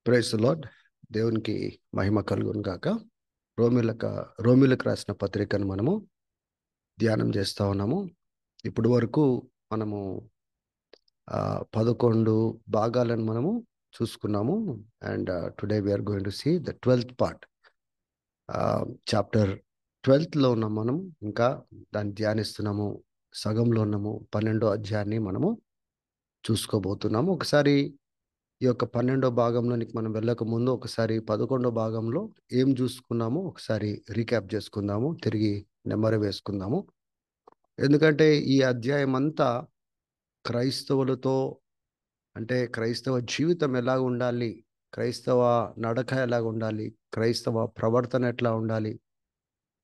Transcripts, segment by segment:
Praise the lord. దేవునికి మహిమ కలుగును గాక. రోమిలకు రాసిన పత్రికను మనము ధ్యానం చేస్తా ఉన్నాము. ఇప్పుడు వరకు మనము 11 భాగాలను మనము చూసుకున్నాము. And today we are going to see the 12th part. Chapter 12లో ఉన్నాం మనం. ఇంకా దాన్ని ధ్యానిస్తున్నాము. సగంలో ఉన్నాము. 12వ అధ్యాయాన్ని మనము చూసుకోబోతున్నాము. ఒకసారి ఈ యొక్క 12వ భాగంలోనికి మనం వెళ్ళక ముందు ఒకసారి 11వ భాగంలో ఏం చూసుకున్నామో ఒకసారి రీక్యాప్ చేసుకుందాము. తిరిగి నెమరు వేసుకుందాము. ఎందుకంటే ఈ అధ్యాయం అంతా క్రైస్తవులతో, అంటే క్రైస్తవ జీవితం ఎలా ఉండాలి, క్రైస్తవ నడక ఎలా ఉండాలి, క్రైస్తవ ప్రవర్తన ఎట్లా ఉండాలి,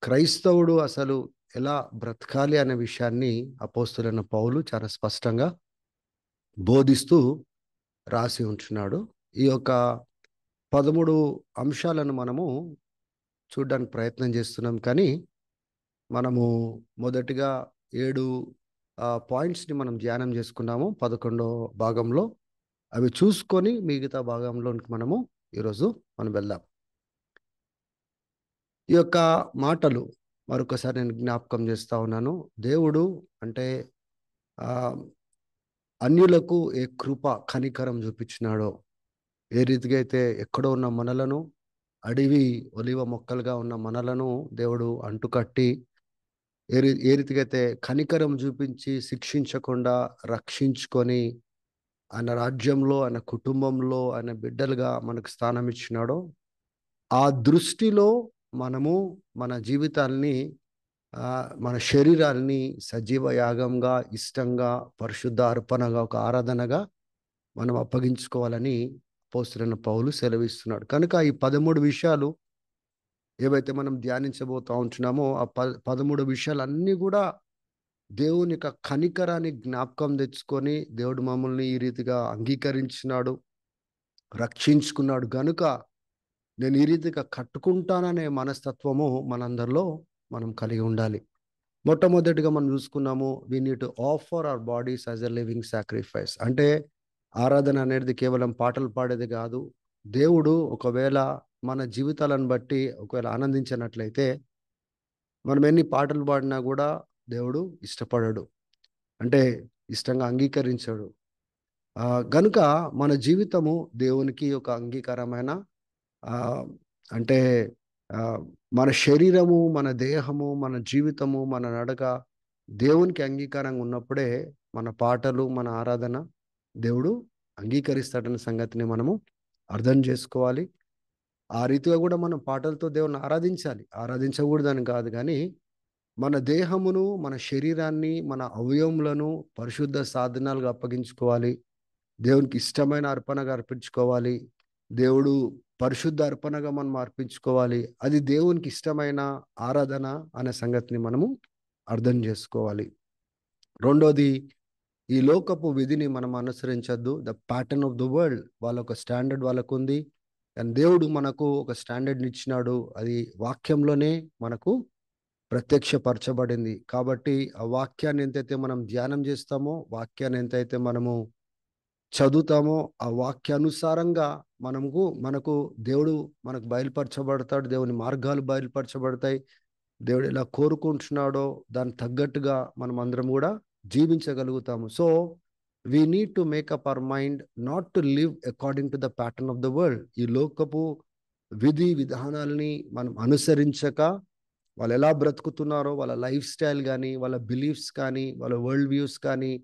క్రైస్తవుడు అసలు ఎలా బ్రతకాలి అనే విషయాన్ని అపోస్తలుడైన పౌలు చాలా స్పష్టంగా బోధిస్తూ రాసి ఉంటున్నాడు. ఈ యొక్క 13 అంశాలను మనము చూడడానికి ప్రయత్నం చేస్తున్నాం. కానీ మనము మొదటిగా 7 పాయింట్స్ని మనం ధ్యానం చేసుకున్నాము 11వ భాగంలో. అవి చూసుకొని మిగతా భాగంలోనికి మనము ఈరోజు వెళ్దాం. ఈ యొక్క మాటలు మరొకసారి నేను జ్ఞాపకం చేస్తా ఉన్నాను. దేవుడు అంటే అన్యులకు ఏ కృప కనికరం చూపించినాడో, ఏ రీతిగా అయితే ఎక్కడో ఉన్న మనలను, అడవి ఒలివ మొక్కలుగా ఉన్న మనలను దేవుడు అంటుకట్టి ఏ రీతిగా అయితే కనికరం చూపించి శిక్షించకుండా రక్షించుకొని ఆయన రాజ్యంలో, ఆయన కుటుంబంలో, ఆయన బిడ్డలుగా మనకు స్థానం ఇచ్చినాడో, ఆ దృష్టిలో మనము మన జీవితాల్ని, మన శరీరాల్ని సజీవ యాగంగా, ఇష్టంగా, పరిశుద్ధ అర్పణగా, ఒక ఆరాధనగా మనం అప్పగించుకోవాలని అపోస్తలుడైన పౌలు సెలవిస్తున్నాడు. కనుక ఈ 13 విషయాలు ఏవైతే మనం ధ్యానించబోతా ఉంటున్నామో ఆ 13 విషయాలన్నీ కూడా దేవుని యొక్క కనికరాన్ని జ్ఞాపకం తెచ్చుకొని, దేవుడు మమ్మల్ని ఈ రీతిగా అంగీకరించినాడు, రక్షించుకున్నాడు గనుక నేను ఈ రీతిగా కట్టుకుంటాననే మనస్తత్వము మనందరిలో మనం కలిగి ఉండాలి. మొట్టమొదటిగా మనం చూసుకున్నాము, we need to offer our bodies as a living sacrifice. అంటే ఆరాధన అనేది కేవలం పాటలు పాడేది కాదు. దేవుడు ఒకవేళ మన జీవితాలను బట్టి ఒకవేళ ఆనందించినట్లయితే మనం ఎన్ని పాటలు పాడినా కూడా దేవుడు ఇష్టపడడు, అంటే ఇష్టంగా అంగీకరించాడు. గనుక మన జీవితము దేవునికి ఒక అంగీకారమైన, అంటే మన శరీరము, మన దేహము, మన జీవితము, మన నడక దేవునికి అంగీకారంగా ఉన్నప్పుడే మన పాటలు, మన ఆరాధన దేవుడు అంగీకరిస్తాడన్న సంగతిని మనము అర్థం చేసుకోవాలి. ఆ రీతిగా కూడా మనం పాటలతో దేవుని ఆరాధించాలి, ఆరాధించకూడదని కాదు. కానీ మన దేహమును, మన శరీరాన్ని, మన అవయవములను పరిశుద్ధ సాధనాలుగా అప్పగించుకోవాలి. దేవునికి ఇష్టమైన అర్పణగా అర్పించుకోవాలి. దేవుడు పరిశుద్ధ అర్పణగా మనం అర్పించుకోవాలి. అది దేవునికి ఇష్టమైన ఆరాధన అనే సంగతిని మనము అర్థం చేసుకోవాలి. రెండోది, ఈ లోకపు విధిని మనం అనుసరించద్దు. The pattern of the world, వాళ్ళ ఒక స్టాండర్డ్ వాళ్ళకు ఉంది. అండ్ దేవుడు మనకు ఒక స్టాండర్డ్ని ఇచ్చినాడు. అది వాక్యంలోనే మనకు ప్రత్యక్షపరచబడింది. కాబట్టి ఆ వాక్యాన్ని ఎంతైతే మనం ధ్యానం చేస్తామో, వాక్యాన్ని ఎంతైతే మనము చదువుతామో, ఆ వాక్యానుసారంగా మనకు దేవుడు మనకు బయలుపరచబడతాడు. దేవుని మార్గాలు బయలుపరచబడతాయి. దేవుడు ఎలా కోరుకుంటున్నాడో దానికి తగ్గట్టుగా మనం అందరం కూడా జీవించగలుగుతాము. So we need to make up our mind not to live according to the pattern of the world. ఈ లోకపు విధి విధానాలని మనం అనుసరించక, వాళ్ళు ఎలా బ్రతుకుతున్నారో వాళ్ళ లైఫ్ స్టైల్ కానీ, వాళ్ళ బిలీఫ్స్ కానీ, వాళ్ళ వరల్డ్ వ్యూస్ కానీ,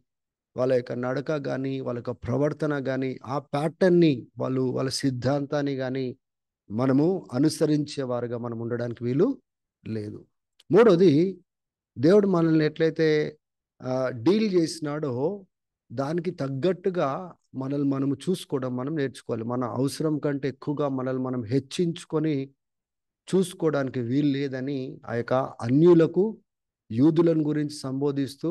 వాళ్ళ యొక్క నడక కానీ, వాళ్ళ యొక్క ప్రవర్తన కానీ, ఆ ప్యాటర్న్ని, వాళ్ళ సిద్ధాంతాన్ని కానీ మనము అనుసరించే వారుగా మనం ఉండడానికి వీలు లేదు. మూడోది, దేవుడు మనల్ని ఎట్లయితే డీల్ చేసినాడో దానికి తగ్గట్టుగా మనల్ని మనము చూసుకోవడం మనం నేర్చుకోవాలి. మన అవసరం కంటే ఎక్కువగా మనల్ని మనం హెచ్చించుకొని చూసుకోవడానికి వీలు లేదని ఆ యొక్క అన్యులకు, యూదులను గురించి సంబోధిస్తూ,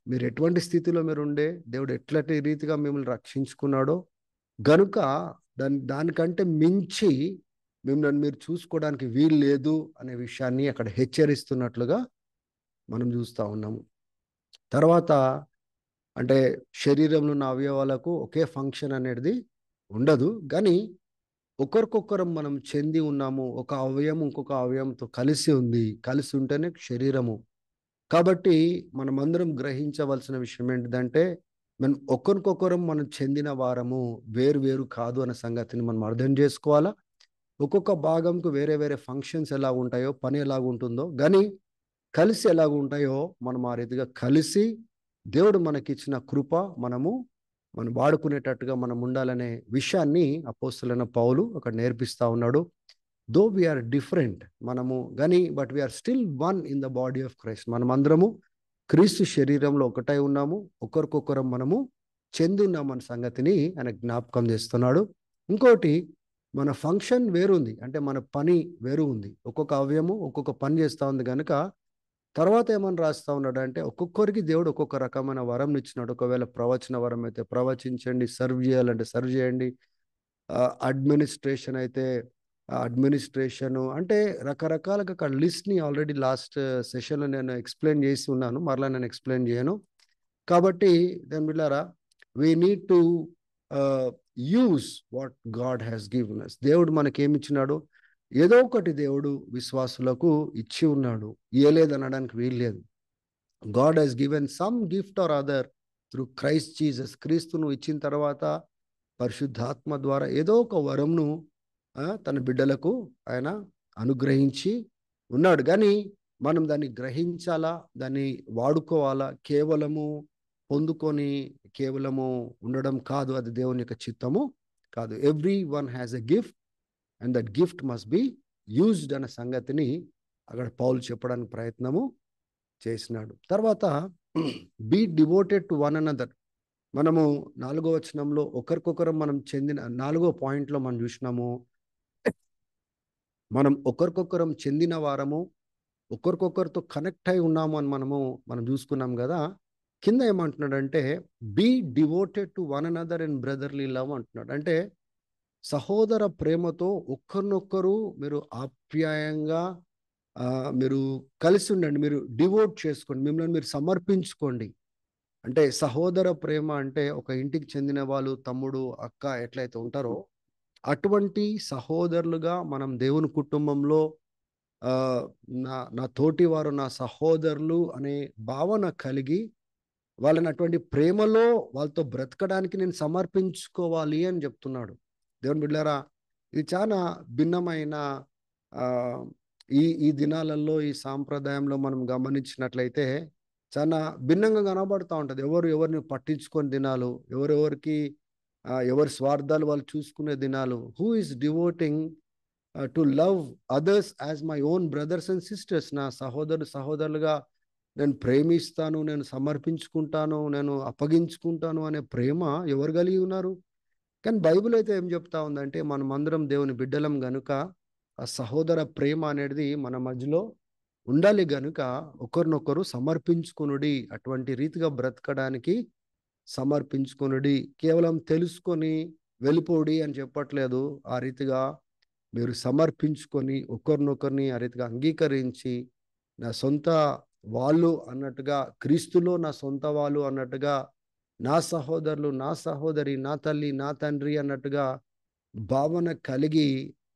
మీరు ఎటువంటి స్థితిలో మీరు ఉండే, దేవుడు ఎట్లాంటి రీతిగా మిమ్మల్ని రక్షించుకున్నాడో గనుక దానికంటే మించి మిమ్మల్ని మీరు చూసుకోవడానికి వీలు లేదు అనే విషయాన్ని అక్కడ హెచ్చరిస్తున్నట్లుగా మనం చూస్తూ ఉన్నాము. తర్వాత, అంటే శరీరంలో ఉన్న అవయవాలకు ఒకే ఫంక్షన్ అనేది ఉండదు. కానీ ఒకరికొకరం మనం చెంది ఉన్నాము. ఒక అవయవం ఇంకొక అవయవంతో కలిసి ఉంది. కలిసి ఉంటేనే శరీరము. కాబట్టి మనమందరం గ్రహించవలసిన విషయం ఏంటిదంటే, మనం ఒకరికొకరం మనం చెందిన వారము, వేరు వేరు కాదు అన్న సంగతిని మనం అర్థం చేసుకోవాలా. ఒక్కొక్క భాగంకు వేరే వేరే ఫంక్షన్స్ ఎలా ఉంటాయో, పని ఎలాగుంటుందో గానీ, కలిసి ఎలాగుంటాయో మనం ఆ రీతిగా కలిసి దేవుడు మనకిచ్చిన కృప మనం వాడుకునేటట్టుగా మనం ఉండాలనే విషయాన్ని అపోస్తలుడైన పౌలు అక్కడ నేర్పిస్తా ఉన్నాడు. దో వి ఆర్ డిఫరెంట్ మనము గానీ but we are still one in the body of Christ. మనమందరము క్రీస్తు శరీరంలో ఒకటై ఉన్నాము. ఒకరికొకరం మనము చెంది ఉన్నామన్న సంగతిని ఆయన జ్ఞాపకం చేస్తున్నాడు. ఇంకోటి, మన ఫంక్షన్ వేరుంది. అంటే మన పని వేరు ఉంది. ఒక్కొక్క అవయము ఒక్కొక్క పని చేస్తా ఉంది గనుక తర్వాత ఏమని రాస్తా ఉన్నాడంటే, ఒక్కొక్కరికి దేవుడు ఒక్కొక్క రకమైన వరం ఇచ్చినాడు. ఒకవేళ ప్రవచన వరం అయితే ప్రవచించండి, సర్వ్ చేయాలంటే సర్వ్ చేయండి. అడ్మినిస్ట్రేషన్ అయితే అడ్మినిస్ట్రేషను అంటే రకరకాలుగా అక్కడ లిస్ట్‌ని ఆల్రెడీ లాస్ట్ సెషన్‌లో నేను ఎక్స్‌ప్లెయిన్ చేసి ఉన్నాను. మరలా నేను ఎక్స్‌ప్లెయిన్ చేయను. కాబట్టి దేవుని బిడ్డలారా, we need to ah, use what God has given us. దేవుడు మనకేమిచ్చినాడో ఏదో ఒకటి దేవుడు విశ్వాసులకు ఇచ్చి ఉన్నాడు. ఇయ్యలేదనడానికి వీల్లేదు. God has given some gift or other through Christ Jesus. క్రీస్తును ఇచ్చిన తర్వాత పరిశుద్ధాత్మ ద్వారా ఏదో ఒక వరంను తన బిడ్డలకు ఆయన అనుగ్రహించి ఉన్నాడు. కానీ మనం దాన్ని గ్రహించాలా, దాన్ని వాడుకోవాలా. కేవలము పొందుకొని కేవలము ఉండడం కాదు. అది దేవుని యొక్క చిత్తము కాదు. Every one has a gift and that gift must be used అనే సంగతిని అక్కడ పౌలు చెప్పడానికి ప్రయత్నము చేసినాడు. తర్వాత be devoted to one another. మనము 4వ వచనంలో ఒకరికొకరం మనం చెందిన 4వ పాయింట్లో మనం చూసినాము. మనం ఒకరికొకరం చెందిన వారము, ఒకరికొకరితో కనెక్ట్ అయి ఉన్నాము అని మనం చూసుకున్నాం కదా. కింద ఏమంటున్నాడంటే, be devoted to one another in brotherly love అంటున్నాడు. అంటే సహోదర ప్రేమతో ఒకరినొకరు మీరు ఆప్యాయంగా మీరు కలిసి ఉండండి. మీరు డివోట్ చేసుకోండి. మిమ్మల్ని మీరు సమర్పించుకోండి. అంటే సహోదర ప్రేమ అంటే ఒక ఇంటికి చెందిన వాళ్ళు తమ్ముడు, అక్క ఎట్లయితే ఉంటారో అటువంటి సహోదరులుగా మనం దేవుని కుటుంబంలో నా నా తోటి వారు నా సహోదరులు అనే భావన కలిగి వాళ్ళని అటువంటి ప్రేమలో వాళ్ళతో బ్రతకడానికి నేను సమర్పించుకోవాలి అని చెప్తున్నాడు. దేవుని బిడ్డలారా, ఇది చాలా భిన్నమైన ఆ, ఈ ఈ దినాలలో ఈ సాంప్రదాయంలో మనం గమనించినట్లయితే చాలా భిన్నంగా కనబడుతూ ఉంటుంది. ఎవరు ఎవరిని పట్టించుకొని దినాలు, ఎవరెవరికి ఎవరి స్వార్థాలు వాళ్ళు చూసుకునే దినాలు. Who is devoting to love others as my own brothers and sisters. నా సహోదరులుగా నేను ప్రేమిస్తాను, నేను సమర్పించుకుంటాను, నేను అప్పగించుకుంటాను అనే ప్రేమ ఎవరు కలిగి ఉన్నారు? కానీ బైబిల్ అయితే ఏం చెప్తా ఉందంటే, మనమందరం దేవుని బిడ్డలం గనుక ఆ సహోదర ప్రేమ అనేది మన మధ్యలో ఉండాలి గనుక ఒకరినొకరు సమర్పించుకొనుడి. అటువంటి రీతిగా బ్రతకడానికి సమర్పించుకొనుడి. కేవలం తెలుసుకొని వెళ్ళిపోడి అని చెప్పట్లేదు. ఆ రీతిగా మీరు సమర్పించుకొని ఒకరినొకరిని ఆ రీతిగా అంగీకరించి నా సొంత వాళ్ళు అన్నట్టుగా, క్రీస్తులో నా సొంత వాళ్ళు అన్నట్టుగా, నా సహోదరులు, నా సహోదరి, నా తల్లి, నా తండ్రి అన్నట్టుగా భావన కలిగి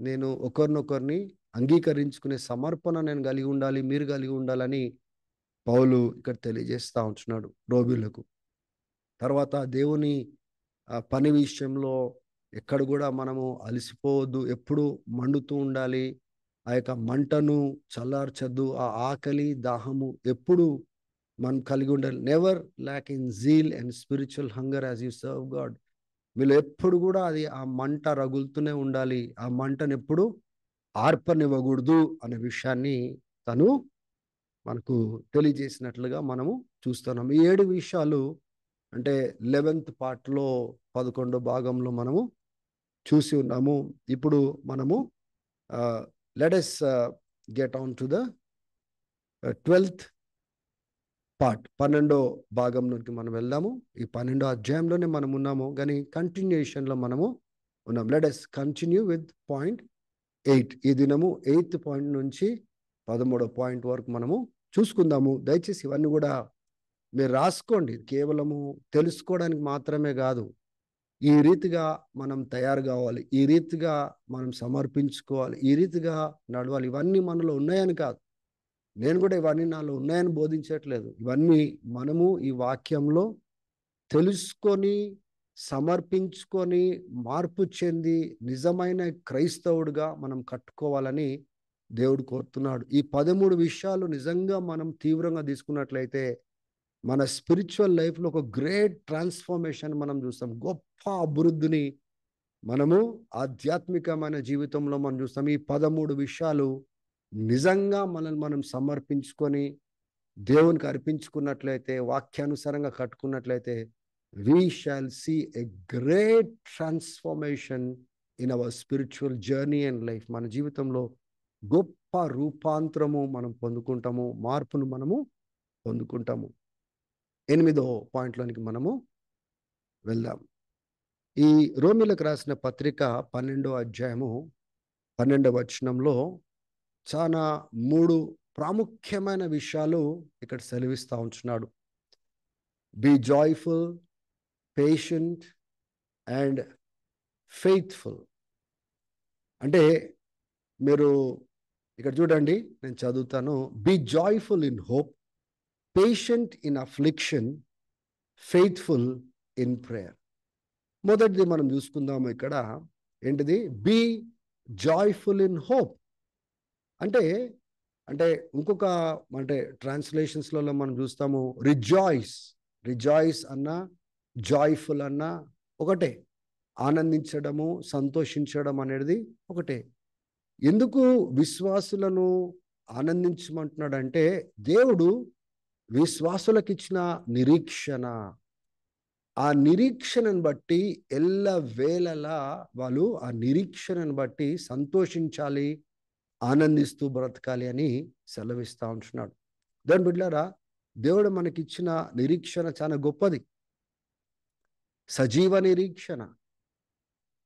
నేను ఒకరినొకరిని అంగీకరించుకునే సమర్పణ నేను కలిగి ఉండాలి, మీరు కలిగి ఉండాలని పౌలు ఇక్కడ తెలియజేస్తా ఉంటున్నాడు రోమిలకు. తర్వాత దేవుని పని విషయంలో ఎక్కడ కూడా మనము అలసిపోవద్దు. ఎప్పుడు మండుతూ ఉండాలి. ఆ యొక్క మంటను చల్లార్చద్దు. ఆ ఆకలి దాహము ఎప్పుడు మనం కలిగి ఉండాలి. Never lakh in zeal and spiritual hunger as you serve God. వీళ్ళు ఎప్పుడు కూడా అది ఆ మంట రగులుతూనే ఉండాలి. ఆ మంటను ఎప్పుడు ఆర్పనివ్వకూడదు అనే విషయాన్ని తను మనకు తెలియజేసినట్లుగా మనము చూస్తున్నాం. ఈ 7 విషయాలు అంటే 11th పార్ట్లో 11 భాగంలో మనము చూసి ఉన్నాము. ఇప్పుడు మనము let us get on to the 12th part, 12వ భాగంలోకి మనం వెళ్దాము. ఈ 12వ అధ్యాయంలోనే మనం ఉన్నాము, కానీ కంటిన్యూషన్లో మనము ఉన్నాం. Let us continue with point 8. ఈ దినము 8th పాయింట్ నుంచి 13వ పాయింట్ వరకు మనము చూసుకుందాము. దయచేసి ఇవన్నీ కూడా మీరు రాసుకోండి. కేవలము తెలుసుకోవడానికి మాత్రమే కాదు, ఈ రీతిగా మనం తయారు కావాలి, ఈ రీతిగా మనం సమర్పించుకోవాలి, ఈ రీతిగా నడవాలి. ఇవన్నీ మనలో ఉన్నాయని కాదు. నేను కూడా ఇవన్నీ నాలో ఉన్నాయని బోధించట్లేదు. ఇవన్నీ మనము ఈ వాక్యంలో తెలుసుకొని, సమర్పించుకొని, మార్పు చెంది నిజమైన క్రైస్తవుడిగా మనం కట్టుకోవాలని దేవుడు కోరుతున్నాడు. ఈ 13 విషయాలు నిజంగా మనం తీవ్రంగా తీసుకున్నట్లయితే మన స్పిరిచువల్ లైఫ్లో ఒక గ్రేట్ ట్రాన్స్ఫర్మేషన్ మనం చూస్తాం. గొప్ప అభివృద్ధిని మనము ఆధ్యాత్మికమైన జీవితంలో మనం చూస్తాం. ఈ 13 విషయాలు నిజంగా మనల్ని మనం సమర్పించుకొని దేవునికి అర్పించుకున్నట్లయితే, వాక్యానుసారంగా కట్టుకున్నట్లయితే, we shall see a great transformation in our spiritual journey and life. మన జీవితంలో గొప్ప రూపాంతరము మనం పొందుకుంటాము, మార్పును మనము పొందుకుంటాము. 8వ పాయింట్లోనికి మనము వెళ్దాం. ఈ రోమీలకు రాసిన పత్రిక 12వ అధ్యాయము 12వ వచనంలో చాలా 3 ప్రాముఖ్యమైన విషయాలు ఇక్కడ సెలవిస్తా ఉంటున్నాడు. Be joyful, patient and faithful. అంటే మీరు ఇక్కడ చూడండి, నేను చదువుతాను. Be joyful in hope, patient in affliction, faithful in prayer. మొదటిది మనం చూసుకుందాము. ఇక్కడ ఏంటిది? Be joyful in hope. అంటే అంటే ఇంకొక అంటే ట్రాన్స్లేషన్స్లలో మనం చూస్తాము రిజాయిస్. రిజాయిస్ అన్నా జాయ్ఫుల్ అన్నా ఒకటే. ఆనందించడము, సంతోషించడం అనేది ఒకటే. ఎందుకు విశ్వాసులను ఆనందించమంటున్నాడంటే, దేవుడు విశ్వాసులకు ఇచ్చిన నిరీక్షణ, ఆ నిరీక్షణను బట్టి ఎల్లవేళలా వాళ్ళు ఆ నిరీక్షణను బట్టి సంతోషించాలి, ఆనందిస్తూ బ్రతకాలి అని సెలవిస్తా ఉంటున్నాడు. దాని బిడ్డలారా, దేవుడు మనకిచ్చిన నిరీక్షణ చాలా గొప్పది. సజీవ నిరీక్షణ.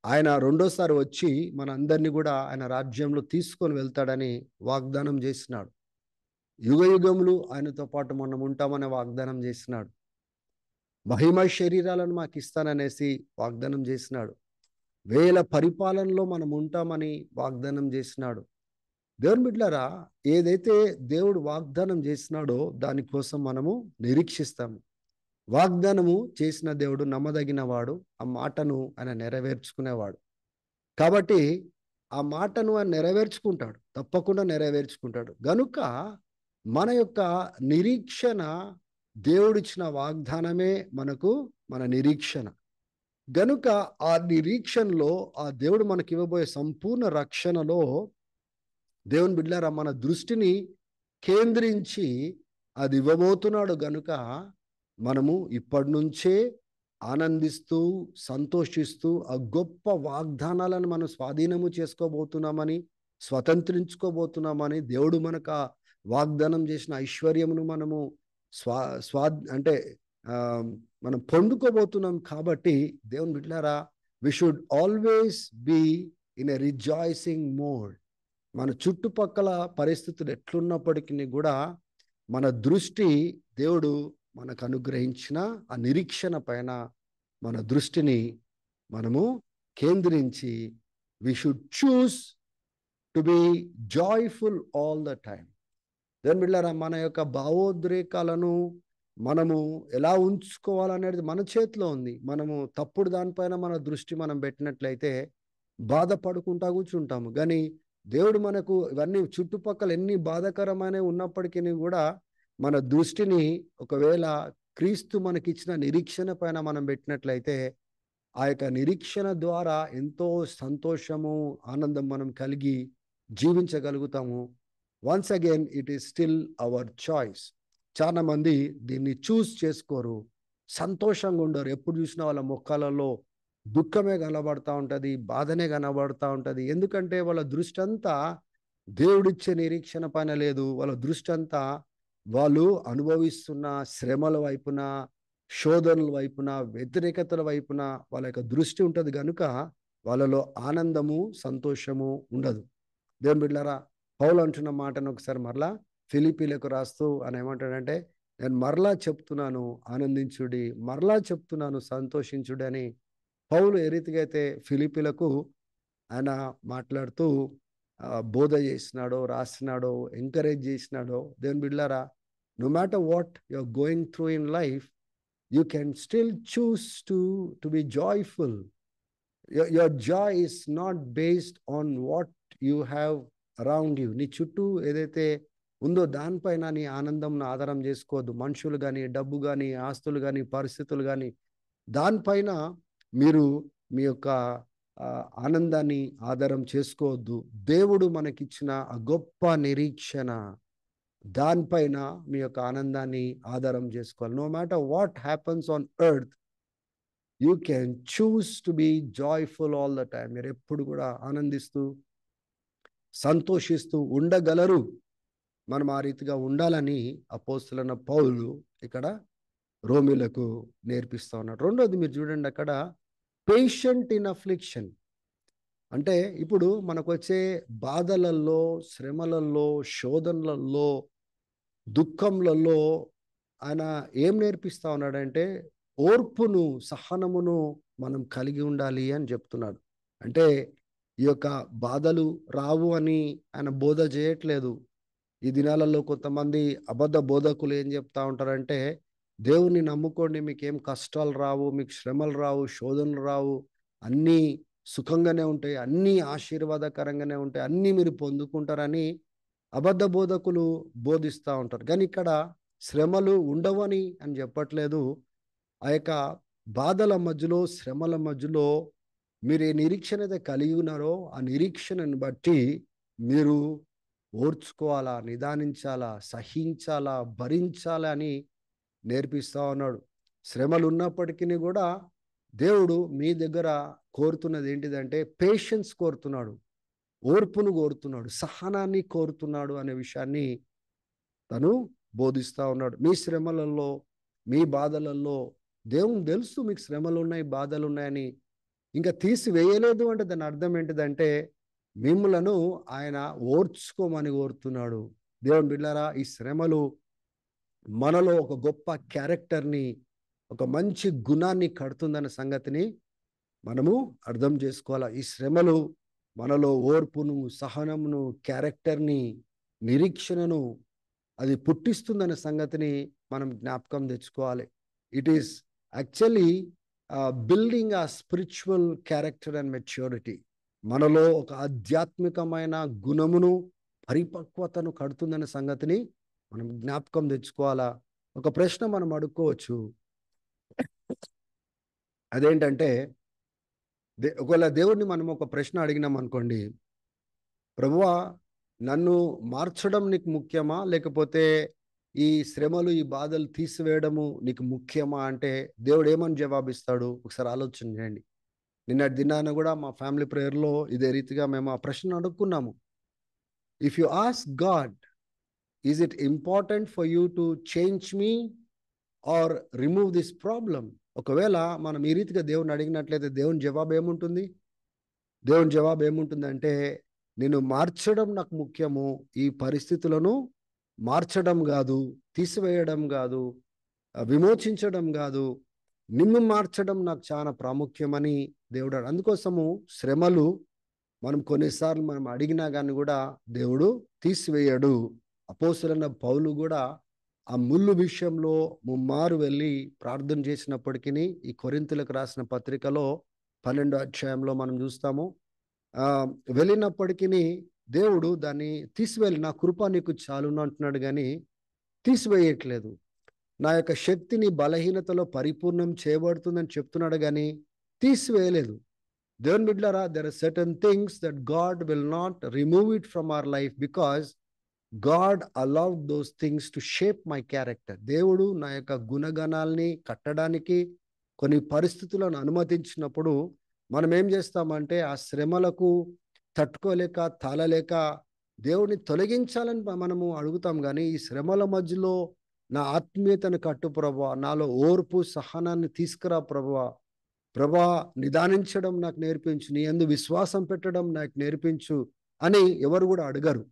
ఆయన రెండోసారి వచ్చి మన అందరినీ కూడా ఆయన రాజ్యంలో తీసుకొని వెళ్తాడని వాగ్దానం చేసినాడు. యుగ యుగములు ఆయనతో పాటు మనం ఉంటామని వాగ్దానం చేసినాడు. మహిమ శరీరాలను మాకు ఇస్తాననేసి వాగ్దానం చేసినాడు. 1000 పరిపాలనలో మనం ఉంటామని వాగ్దానం చేసినాడు. దేవుని బిడ్డలారా, ఏదైతే దేవుడు వాగ్దానం చేసినాడో దానికోసం మనము నిరీక్షిస్తాము. వాగ్దానము చేసిన దేవుడు నమ్మదగిన వాడు, ఆ మాటను ఆయన నెరవేర్చుకునేవాడు. కాబట్టి ఆ మాటను ఆయన నెరవేర్చుకుంటాడు, తప్పకుండా నెరవేర్చుకుంటాడు. గనుక మన యొక్క నిరీక్షణ, దేవుడిచ్చిన వాగ్దానమే మన నిరీక్షణ. గనుక ఆ నిరీక్షణలో, ఆ దేవుడు మనకి ఇవ్వబోయే సంపూర్ణ రక్షణలో దేవుని బిడ్డలారా మన దృష్టిని కేంద్రించి అది ఇవ్వబోతున్నాడు. గనుక మనము ఇప్పటి నుంచే ఆనందిస్తూ, సంతోషిస్తూ ఆ గొప్ప వాగ్దానాలను మనం స్వాధీనము చేసుకోబోతున్నామని, స్వతంత్రించుకోబోతున్నామని, దేవుడు మనకు వాగ్దానం చేసిన ఐశ్వర్యమును మనము అంటే మనం పొందుకోబోతున్నాం. కాబట్టి దేవుని బిడ్డలారా, we should always be in a rejoicing mode. మన చుట్టుపక్కల పరిస్థితులు ఎట్లున్నప్పటికీ కూడా మన దృష్టి దేవుడు మనకు అనుగ్రహించిన ఆ నిరీక్షణ పైన మన దృష్టిని మనము కేంద్రించి we should choose to be joyful all the time. దేని బిడ్డలారా, మన యొక్క భావోద్రేకాలను మనము ఎలా ఉంచుకోవాలనేది మన చేతిలో ఉంది. మనము తప్పుడు దానిపైన మన దృష్టి మనం పెట్టినట్లయితే బాధపడుకుంటా కూర్చుంటాము. కానీ దేవుడు మనకు ఇవన్నీ చుట్టుపక్కల ఎన్ని బాధాకరమైనవి ఉన్నప్పటికీ కూడా మన దృష్టిని ఒకవేళ క్రీస్తు మనకిచ్చిన నిరీక్షణ పైన మనం పెట్టినట్లయితే ఆ యొక్క నిరీక్షణ ద్వారా ఎంతో సంతోషము, ఆనందం మనం కలిగి జీవించగలుగుతాము. Once again it is still our choice. చాలా మంది దీన్ని చూస్ చేసుకోరు, సంతోషంగా ఉండరు. ఎప్పుడు చూసినా వాళ్ళ ముఖాలలో దుఃఖమే కనబడతా ఉంటుంది, బాధనే కనబడతా ఉంటుంది. ఎందుకంటే వాళ్ళ దృష్టి అంతా దేవుడిచ్చే నిరీక్షణ పైన లేదు. వాళ్ళ దృష్టి అంతా వాళ్ళు అనుభవిస్తున్న శ్రమల వైపున, శోధనల వైపున, వ్యతిరేకతల వైపున వాళ్ళ యొక్క దృష్టి ఉంటుంది. కనుక వాళ్ళలో ఆనందము, సంతోషము ఉండదు. దేవుని బిడ్డలారా, పౌలు అంటున్న మాటను ఒకసారి మరలా ఫిలిప్పీలకు రాస్తూ అని ఏమంటాడంటే, నేను మరలా చెప్తున్నాను ఆనందించుడి, మరలా చెప్తున్నాను సంతోషించుడి అని పౌలు ఏ రీతిగా అయితే ఫిలిప్పీలకు ఆయన మాట్లాడుతూ బోధ చేసినాడో, రాసినాడో, ఎంకరేజ్ చేసినాడో, దేవుని బిడ్డలారా, no matter what you're going through in life, you can still choose to be joyful. Your joy is not based on what you have around you. నీ చుట్టూ ఏదైతే ఉందో దానిపైన నీ ఆనందం ఆధారం చేసుకోవద్దు. మనుషులు కానీ, డబ్బు కానీ, ఆస్తులు కానీ, పరిస్థితులు కానీ, దానిపైన మీరు మీ యొక్క ఆనందాన్ని ఆధారం చేసుకోవద్దు. దేవుడు మనకిచ్చిన ఆ గొప్ప నిరీక్షణ, దానిపైన మీ యొక్క ఆనందాన్ని ఆధారం చేసుకోవాలి. No matter what happens on earth, you can choose to be joyful all the time. మీరు ఎప్పుడు కూడా ఆనందిస్తూ సంతోషిస్తూ ఉండగలరు. మనం ఆ రీతిగా ఉండాలని అపోస్తలుడైన పౌలు ఇక్కడ రోమీలకు నేర్పిస్తా ఉన్నాడు. రెండోది మీరు చూడండి, అక్కడ పేషెంట్ ఇన్ అఫ్లిక్షన్. అంటే ఇప్పుడు మనకు వచ్చే బాధలలో, శ్రమలలో, శోధనలలో, దుఃఖంలలో ఆయన ఏం నేర్పిస్తా ఉన్నాడంటే ఓర్పును, సహనమును మనం కలిగి ఉండాలి అని చెప్తున్నాడు. అంటే ఈ యొక్క బాధలు రావు అని ఆయన బోధ చేయట్లేదు. ఈ దినాలలో కొంతమంది అబద్ధ బోధకులు ఏం చెప్తా ఉంటారంటే, దేవుణ్ణి నమ్ముకోండి, మీకేం కష్టాలు రావు, మీకు శ్రమలు రావు, శోధనలు రావు, అన్నీ సుఖంగానే ఉంటాయి, అన్నీ ఆశీర్వాదకరంగానే ఉంటాయి, అన్నీ మీరు పొందుకుంటారని అబద్ధ బోధకులు బోధిస్తూ ఉంటారు. కానీ ఇక్కడ శ్రమలు ఉండవని అని చెప్పట్లేదు. ఆ యొక్క బాధల మధ్యలో, శ్రమల మధ్యలో మీరు ఏ నిరీక్షణ అయితే కలిగి ఉన్నారో ఆ నిరీక్షణను బట్టి మీరు ఓర్చుకోవాలా, నిదానించాలా, సహించాలా, భరించాలా అని నేర్పిస్తా ఉన్నాడు. శ్రమలు ఉన్నప్పటికీ కూడా దేవుడు మీ దగ్గర కోరుతున్నది ఏంటిదంటే పేషెన్స్ కోరుతున్నాడు, ఓర్పును కోరుతున్నాడు, సహనాన్ని కోరుతున్నాడు అనే విషయాన్ని తను బోధిస్తూ ఉన్నాడు. మీ శ్రమలలో, మీ బాధలలో దేవుని తెలుసు మీకు శ్రమలు ఉన్నాయి, బాధలు ఉన్నాయని. ఇంకా తీసివేయలేదు అంటే దాని అర్థం ఏంటిదంటే మిమ్మలను ఆయన ఓర్చుకోమని కోరుతున్నాడు. దేవుని బిడ్డలారా, ఈ శ్రమలు మనలో ఒక గొప్ప క్యారెక్టర్ని, ఒక మంచి గుణాన్ని కడుతుందన్న సంగతిని మనము అర్థం చేసుకోవాలి. ఈ శ్రమలు మనలో ఓర్పును, సహనమును, క్యారెక్టర్ని, నిరీక్షణను అది పుట్టిస్తుందనే సంగతిని మనం జ్ఞాపకం తెచ్చుకోవాలి. ఇట్ ఈస్ యాక్చువల్లీ బిల్డింగ్ ఆ స్పిరిచువల్ క్యారెక్టర్ అండ్ మెచ్యూరిటీ. మనలో ఒక ఆధ్యాత్మికమైన గుణమును, పరిపక్వతను కడుతుందనే సంగతిని మనం జ్ఞాపకం తెచ్చుకోవాలా. ఒక ప్రశ్న మనం అడుక్కోవచ్చు, అదేంటంటే ఒకవేళ దేవుడిని మనం ఒక ప్రశ్న అడిగినాం అనుకోండి, ప్రభువా నన్ను మార్చడం నీకు ముఖ్యమా, లేకపోతే ఈ శ్రమలు, ఈ బాధలు తీసివేయడము నీకు ముఖ్యమా అంటే దేవుడు ఏమని జవాబిస్తాడు? ఒకసారి ఆలోచన చేయండి. నిన్నటి దినాన కూడా మా ఫ్యామిలీ ప్రేయర్లో ఇదే రీతిగా మేము ఆ ప్రశ్న అడుక్కున్నాము. If you ask God, is it important for you to change me or remove this problem? ఒకవేళ మనం ఈ రీతిగా దేవుని అడిగినట్లయితే దేవుని జవాబు ఏముంటుంది? దేవుని జవాబు ఏముంటుందంటే, నేను మార్చడం నాకు ముఖ్యము, ఈ పరిస్థితులను మార్చడం కాదు, తీసివేయడం కాదు, విమోచించడం కాదు, నిన్ను మార్చడం నాకు చాలా ప్రాముఖ్యమని దేవుడు. అందుకోసము శ్రమలు మనం కొన్నిసార్లు మనం అడిగినా కానీ కూడా దేవుడు తీసివేయడు. అపోస్తలుడైన పౌలు కూడా ఆ ముళ్ళు విషయంలో ముమ్మారు వెళ్ళి ప్రార్థన చేసినప్పటికీ ఈ కొరింథీయులకు రాసిన పత్రికలో 12వ అధ్యాయంలో మనం చూస్తాము. వెళ్ళినప్పటికీ దేవుడు దాన్ని తీసివేయాలి. నా కృప నీకు చాలును అంటున్నాడు, కానీ తీసివేయట్లేదు. నా యొక్క శక్తిని బలహీనతలో పరిపూర్ణం చేయబడుతుందని చెప్తున్నాడు, కానీ తీసివేయలేదు. దేవుని బిడ్డలారా, there are certain things that God will not remove it from our life because God allowed those things to shape my character. దేవుడు నా యొక్క గుణగణాలని కట్టడానికి కొన్ని పరిస్థితులను అనుమతించినప్పుడు మనం ఏం చేస్తామంటే ఆ శ్రమలకు తట్టుకోలేక, తాళలేక దేవుడిని తొలగించాలని మనము అడుగుతాం. కానీ ఈ శ్రమల మధ్యలో నా ఆత్మీయతను కట్టు ప్రభువా, నాలో ఓర్పు, సహనాన్ని తీసుకురా ప్రభువా, ప్రభా నిదానించడం నాకు నేర్పించు, నీ యందు విశ్వాసం పెట్టడం నాకు నేర్పించు అని ఎవరు కూడా అడగరు.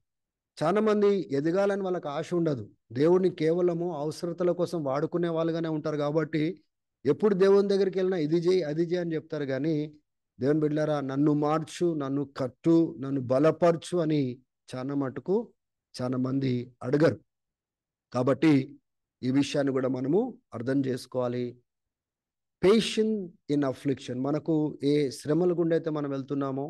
చాలా మంది ఎదగాలని వాళ్ళకి ఆశ ఉండదు. దేవుడిని కేవలము అవసరతల కోసం వాడుకునే వాళ్ళుగానే ఉంటారు. కాబట్టి ఎప్పుడు దేవుని దగ్గరికి వెళ్ళినా ఇది చేయి అది చేయి అని చెప్తారు, కానీ దేవుని బిడ్డలారా, నన్ను మార్చు, నన్ను కట్టు, నన్ను బలపరచు అని చాలా మటుకు చాలా మంది అడగరు. కాబట్టి ఈ విషయాన్ని కూడా మనము అర్థం చేసుకోవాలి. పేషెన్స్ ఇన్ అఫ్లిక్షన్, మనకు ఏ శ్రమల గుండా అయితే మనం వెళ్తున్నామో,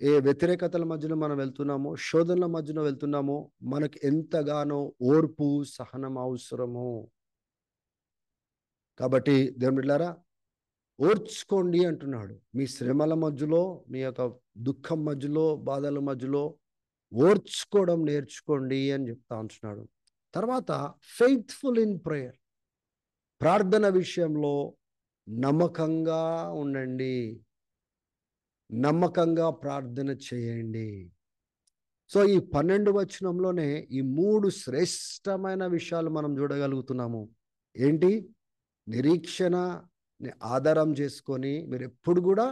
ఏ వ్యతిరేకతల మధ్యలో మనం వెళ్తున్నామో, శోధనల మధ్యలో వెళ్తున్నామో, మనకు ఎంతగానో ఓర్పు సహనం అవసరము. కాబట్టి దేవుని బిడ్డలారా, ఓర్చుకోండి అంటున్నాడు. మీ శ్రమల మధ్యలో, మీ యొక్క దుఃఖం మధ్యలో, బాధల మధ్యలో ఓర్చుకోవడం నేర్చుకోండి అని చెప్తా ఉంటున్నాడు. తర్వాత ఫెయిత్ఫుల్ ఇన్ ప్రేయర్, ప్రార్థన విషయంలో నమ్మకంగా ఉండండి, నమ్మకంగా ప్రార్థన చేయండి. సో ఈ 12 వచనంలోనే ఈ 3 శ్రేష్టమైన విషయాలు మనం చూడగలుగుతున్నాము. ఏంటి? నిరీక్షణ ఆధారం చేసుకొని మీరు ఎప్పుడు కూడా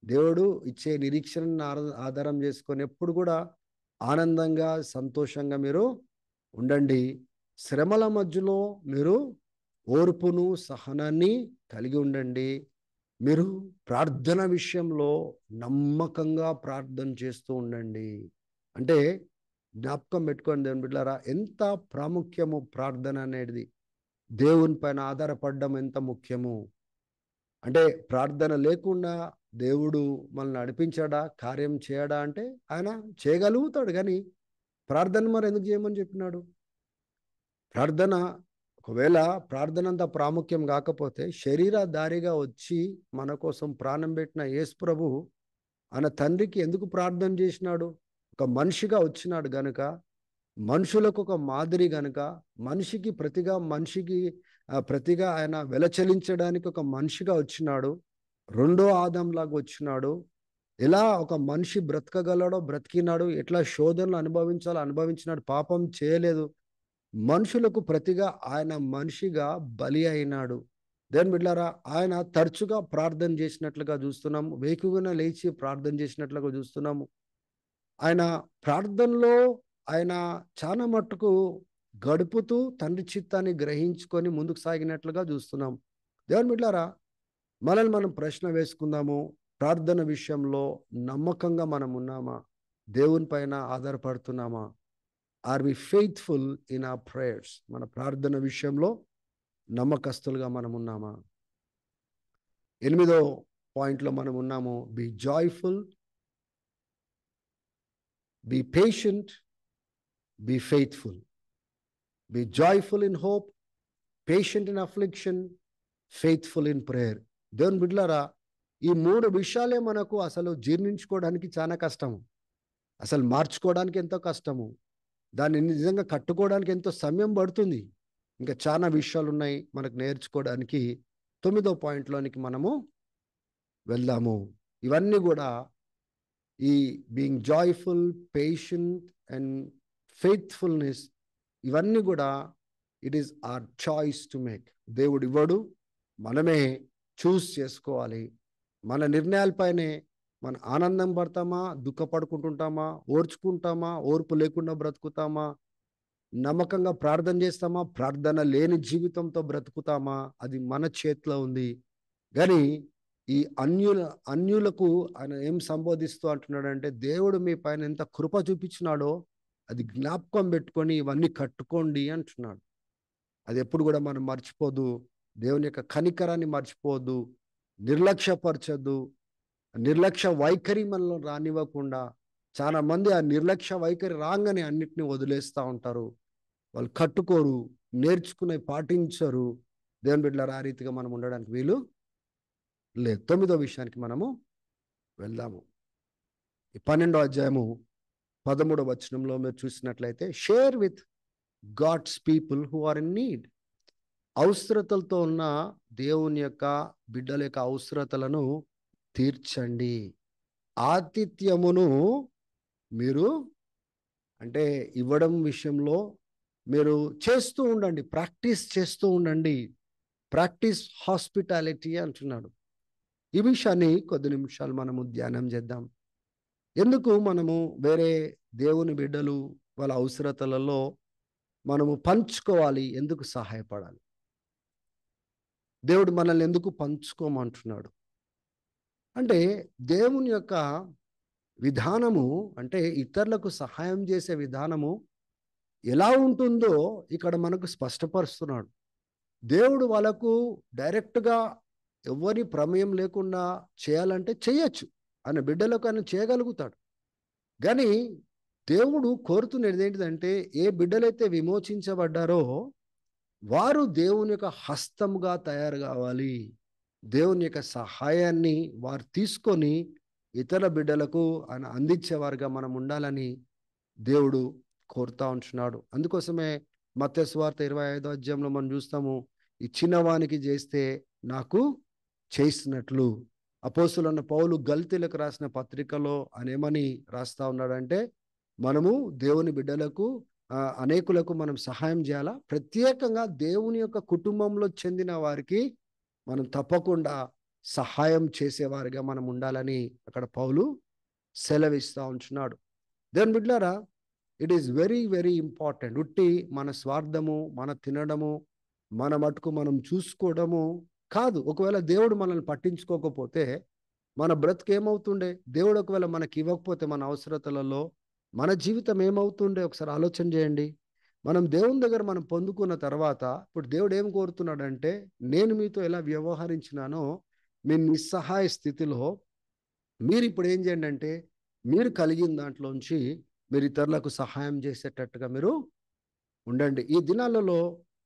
దేవుడు ఇచ్చే నిరీక్షణను ఆధారం చేసుకొని ఎప్పుడు కూడా ఆనందంగా సంతోషంగా మీరు ఉండండి. శ్రమల మధ్యలో మీరు ఓర్పును సహనాన్ని కలిగి ఉండండి. మీరు ప్రార్థన విషయంలో నమ్మకంగా ప్రార్థన చేస్తూ ఉండండి. అంటే జ్ఞాపకం పెట్టుకోండి దేవుని బిడ్డలారా, ఎంత ప్రాముఖ్యము ప్రార్థన అనేది. దేవుని పైన ఆధారపడడం ఎంత ముఖ్యము. అంటే ప్రార్థన లేకుండా దేవుడు మనల్ని నడిపించాడా, కార్యం చేయడా అంటే ఆయన చేయగలుగుతాడు, కానీ ప్రార్థన మరి ఎందుకు చేయమని చెప్పినాడు? ప్రార్థన ఒకవేళ ప్రార్థన అంత ప్రాముఖ్యం కాకపోతే శరీరధారిగా వచ్చి మన కోసం ప్రాణం పెట్టిన యేసు ప్రభు ఆయన తండ్రికి ఎందుకు ప్రార్థన చేసినాడు? ఒక మనిషిగా వచ్చినాడు గనుక, మనుషులకు ఒక మాదిరి గనుక, మనిషికి ప్రతిగా ఆయన వెలచలించడానికి ఒక మనిషిగా వచ్చినాడు. రెండో ఆదంలాగా వచ్చినాడు. ఎలా ఒక మనిషి బ్రతకగలడో బ్రతికినాడు, ఎట్లా శోధనలు అనుభవించాలో అనుభవించినాడు, పాపం చేయలేదు. మనుషులకు ప్రతిగా ఆయన మనిషిగా బలి అయినాడు. దేవుని బిడ్డలారా, ఆయన తరచుగా ప్రార్థన చేసినట్లుగా చూస్తున్నాము, వేకువన లేచి ప్రార్థన చేసినట్లుగా చూస్తున్నాము. ఆయన ప్రార్థనలో ఆయన చాలా మట్టుకు గడుపుతూ తండ్రి చిత్తాన్ని గ్రహించుకొని ముందుకు సాగినట్లుగా చూస్తున్నాం. దేవుని బిడ్డలారా, మనల్ని మనం ప్రశ్న వేసుకుందాము. ప్రార్థన విషయంలో నమ్మకంగా మనం ఉన్నామా? దేవుని పైన ఆధారపడుతున్నామా? Are we faithful in our prayers? మన ప్రార్థన విషయంలో నమ్మకస్తులుగా మనం ఉన్నామా? 8వ పాయింట్లో మనం ఉన్నాము. Be joyful, be patient, be faithful. Be joyful in hope, patient in affliction, faithful in prayer. దేవుని బిడ్డలారా, ఈ 3 విషయాలే మనకు అసలు జీర్ణించుకోవడానికి చాలా కష్టము, అసలు మార్చుకోవడానికి ఎంతో కష్టము, దాన్ని నిజంగా కట్టుకోవడానికి ఎంతో సమయం పడుతుంది. ఇంకా చాలా విషయాలు ఉన్నాయి మనకు నేర్చుకోవడానికి. 9వ పాయింట్లోనికి మనము వెళ్దాము. ఇవన్నీ కూడా ఈ being joyful, patient and faithfulness, ఇవన్నీ కూడా it is our choice to make. దేవుడు ఇవ్వడు, మనమే చూస్ చేసుకోవాలి. మన నిర్ణయాలపైనే మన ఆనందం పడతామా, దుఃఖపడుకుంటుంటామా, ఓర్చుకుంటామా, ఓర్పు లేకుండా బ్రతుకుతామా, నమ్మకంగా ప్రార్థన చేస్తామా, ప్రార్థన లేని జీవితంతో బ్రతుకుతామా, అది మన చేతిలో ఉంది. కానీ ఈ అన్యులకు ఆయన ఏం సంబోధిస్తూ అంటున్నాడంటే, దేవుడు మీ పైన ఎంత కృప చూపించినాడో అది జ్ఞాపకం పెట్టుకొని ఇవన్నీ కట్టుకోండి అంటున్నాడు. అది ఎప్పుడు కూడా మనం మర్చిపోదు. దేవుని యొక్క కనికరాన్ని మర్చిపోవద్దు, నిర్లక్ష్యపరచద్దు. నిర్లక్ష్య వైఖరి మనలో రానివ్వకుండా, చాలా మంది ఆ నిర్లక్ష్య వైఖరి రాగానే అన్నిటిని వదిలేస్తూ ఉంటారు. వాళ్ళు కట్టుకోరు, నేర్చుకునే పాటించరు. దేవుని బిడ్డలారా, ఆ రీతిగా మనం ఉండడానికి వీలు లేదు. 9వ విషయానికి మనము వెళ్దాము. ఈ 12వ అధ్యాయము 13వ వచనంలో మీరు చూసినట్లయితే, share with God's people who are in need. అవసరతలతో ఉన్న దేవుని యొక్క బిడ్డల యొక్క అవసరతలను తీర్చండి. ఆతిథ్యమును మీరు అంటే ఇవ్వడం విషయంలో మీరు చేస్తూ ఉండండి, ప్రాక్టీస్ చేస్తూ ఉండండి. ప్రాక్టీస్ హాస్పిటాలిటీ అంటున్నాడు. ఈ విషయాన్ని కొద్ది నిమిషాలు మనము ధ్యానం చేద్దాం. ఎందుకు మనము వేరే దేవుని బిడ్డలు వాళ్ళ అవసరతలలో మనము పంచుకోవాలి, ఎందుకు సహాయపడాలి? దేవుడు మనల్ని ఎందుకు పంచుకోమంటున్నాడు అంటే, దేవుని యొక్క విధానము అంటే ఇతరులకు సహాయం చేసే విధానము ఎలా ఉంటుందో ఇక్కడ మనకు స్పష్టపరుస్తున్నాడు. దేవుడు వాళ్ళకు డైరెక్ట్‌గా ఎవ్వరి ప్రమేయం లేకుండా చేయాలంటే చేయొచ్చు. ఆయన బిడ్డలకు ఆయన చేయగలుగుతాడు. గానీ దేవుడు కోరుతున్నది ఏంటిదంటే, ఏ బిడ్డలైతే విమోచించబడ్డారో వారు దేవుని యొక్క హస్తముగా తయారు కావాలి. దేవుని యొక్క సహాయాన్ని వారు తీసుకొని ఇతర బిడ్డలకు ఆయన అందించేవారుగా మనం ఉండాలని దేవుడు కోరుతా ఉంటున్నాడు. అందుకోసమే మత్తయి సువార్త 25వ అధ్యాయంలో మనం చూస్తాము. ఇచ్చిన వానికి చేస్తే నాకు చేసినట్లు. అపోస్తలుడైన పౌలు గల్తీలకు రాసిన పత్రికలో ఆయన ఏమని రాస్తా ఉన్నాడంటే, మనము దేవుని బిడ్డలకు అనేకులకు మనం సహాయం చేయాలా. ప్రత్యేకంగా దేవుని యొక్క కుటుంబంలో చెందిన వారికి మనం తప్పకుండా సహాయం చేసేవారిగా మనం ఉండాలని అక్కడ పౌలు సెలవిస్తా ఉంటున్నాడు. దేవుని బిడ్డలారా, it is very very important. ఉట్టి మన స్వార్థము, మన తినడము, మన మటుకు మనం చూసుకోవడము కాదు. ఒకవేళ దేవుడు మనల్ని పట్టించుకోకపోతే మన బ్రతుకు ఏమవుతుండే? దేవుడు ఒకవేళ మనకి ఇవ్వకపోతే మన అవసరతలలో మన జీవితం ఏమవుతుండే? ఒకసారి ఆలోచన చేయండి. మనం దేవుని దగ్గర మనం పొందుకున్న తర్వాత ఇప్పుడు దేవుడు ఏం కోరుతున్నాడంటే, నేను మీతో ఎలా వ్యవహరించినానో మీ నిస్సహాయ స్థితిలో మీరు ఇప్పుడు ఏం చేయండి అంటే, మీరు కలిగిన దాంట్లోంచి మీరు ఇతరులకు సహాయం చేసేటట్టుగా మీరు ఉండండి. ఈ దినాలలో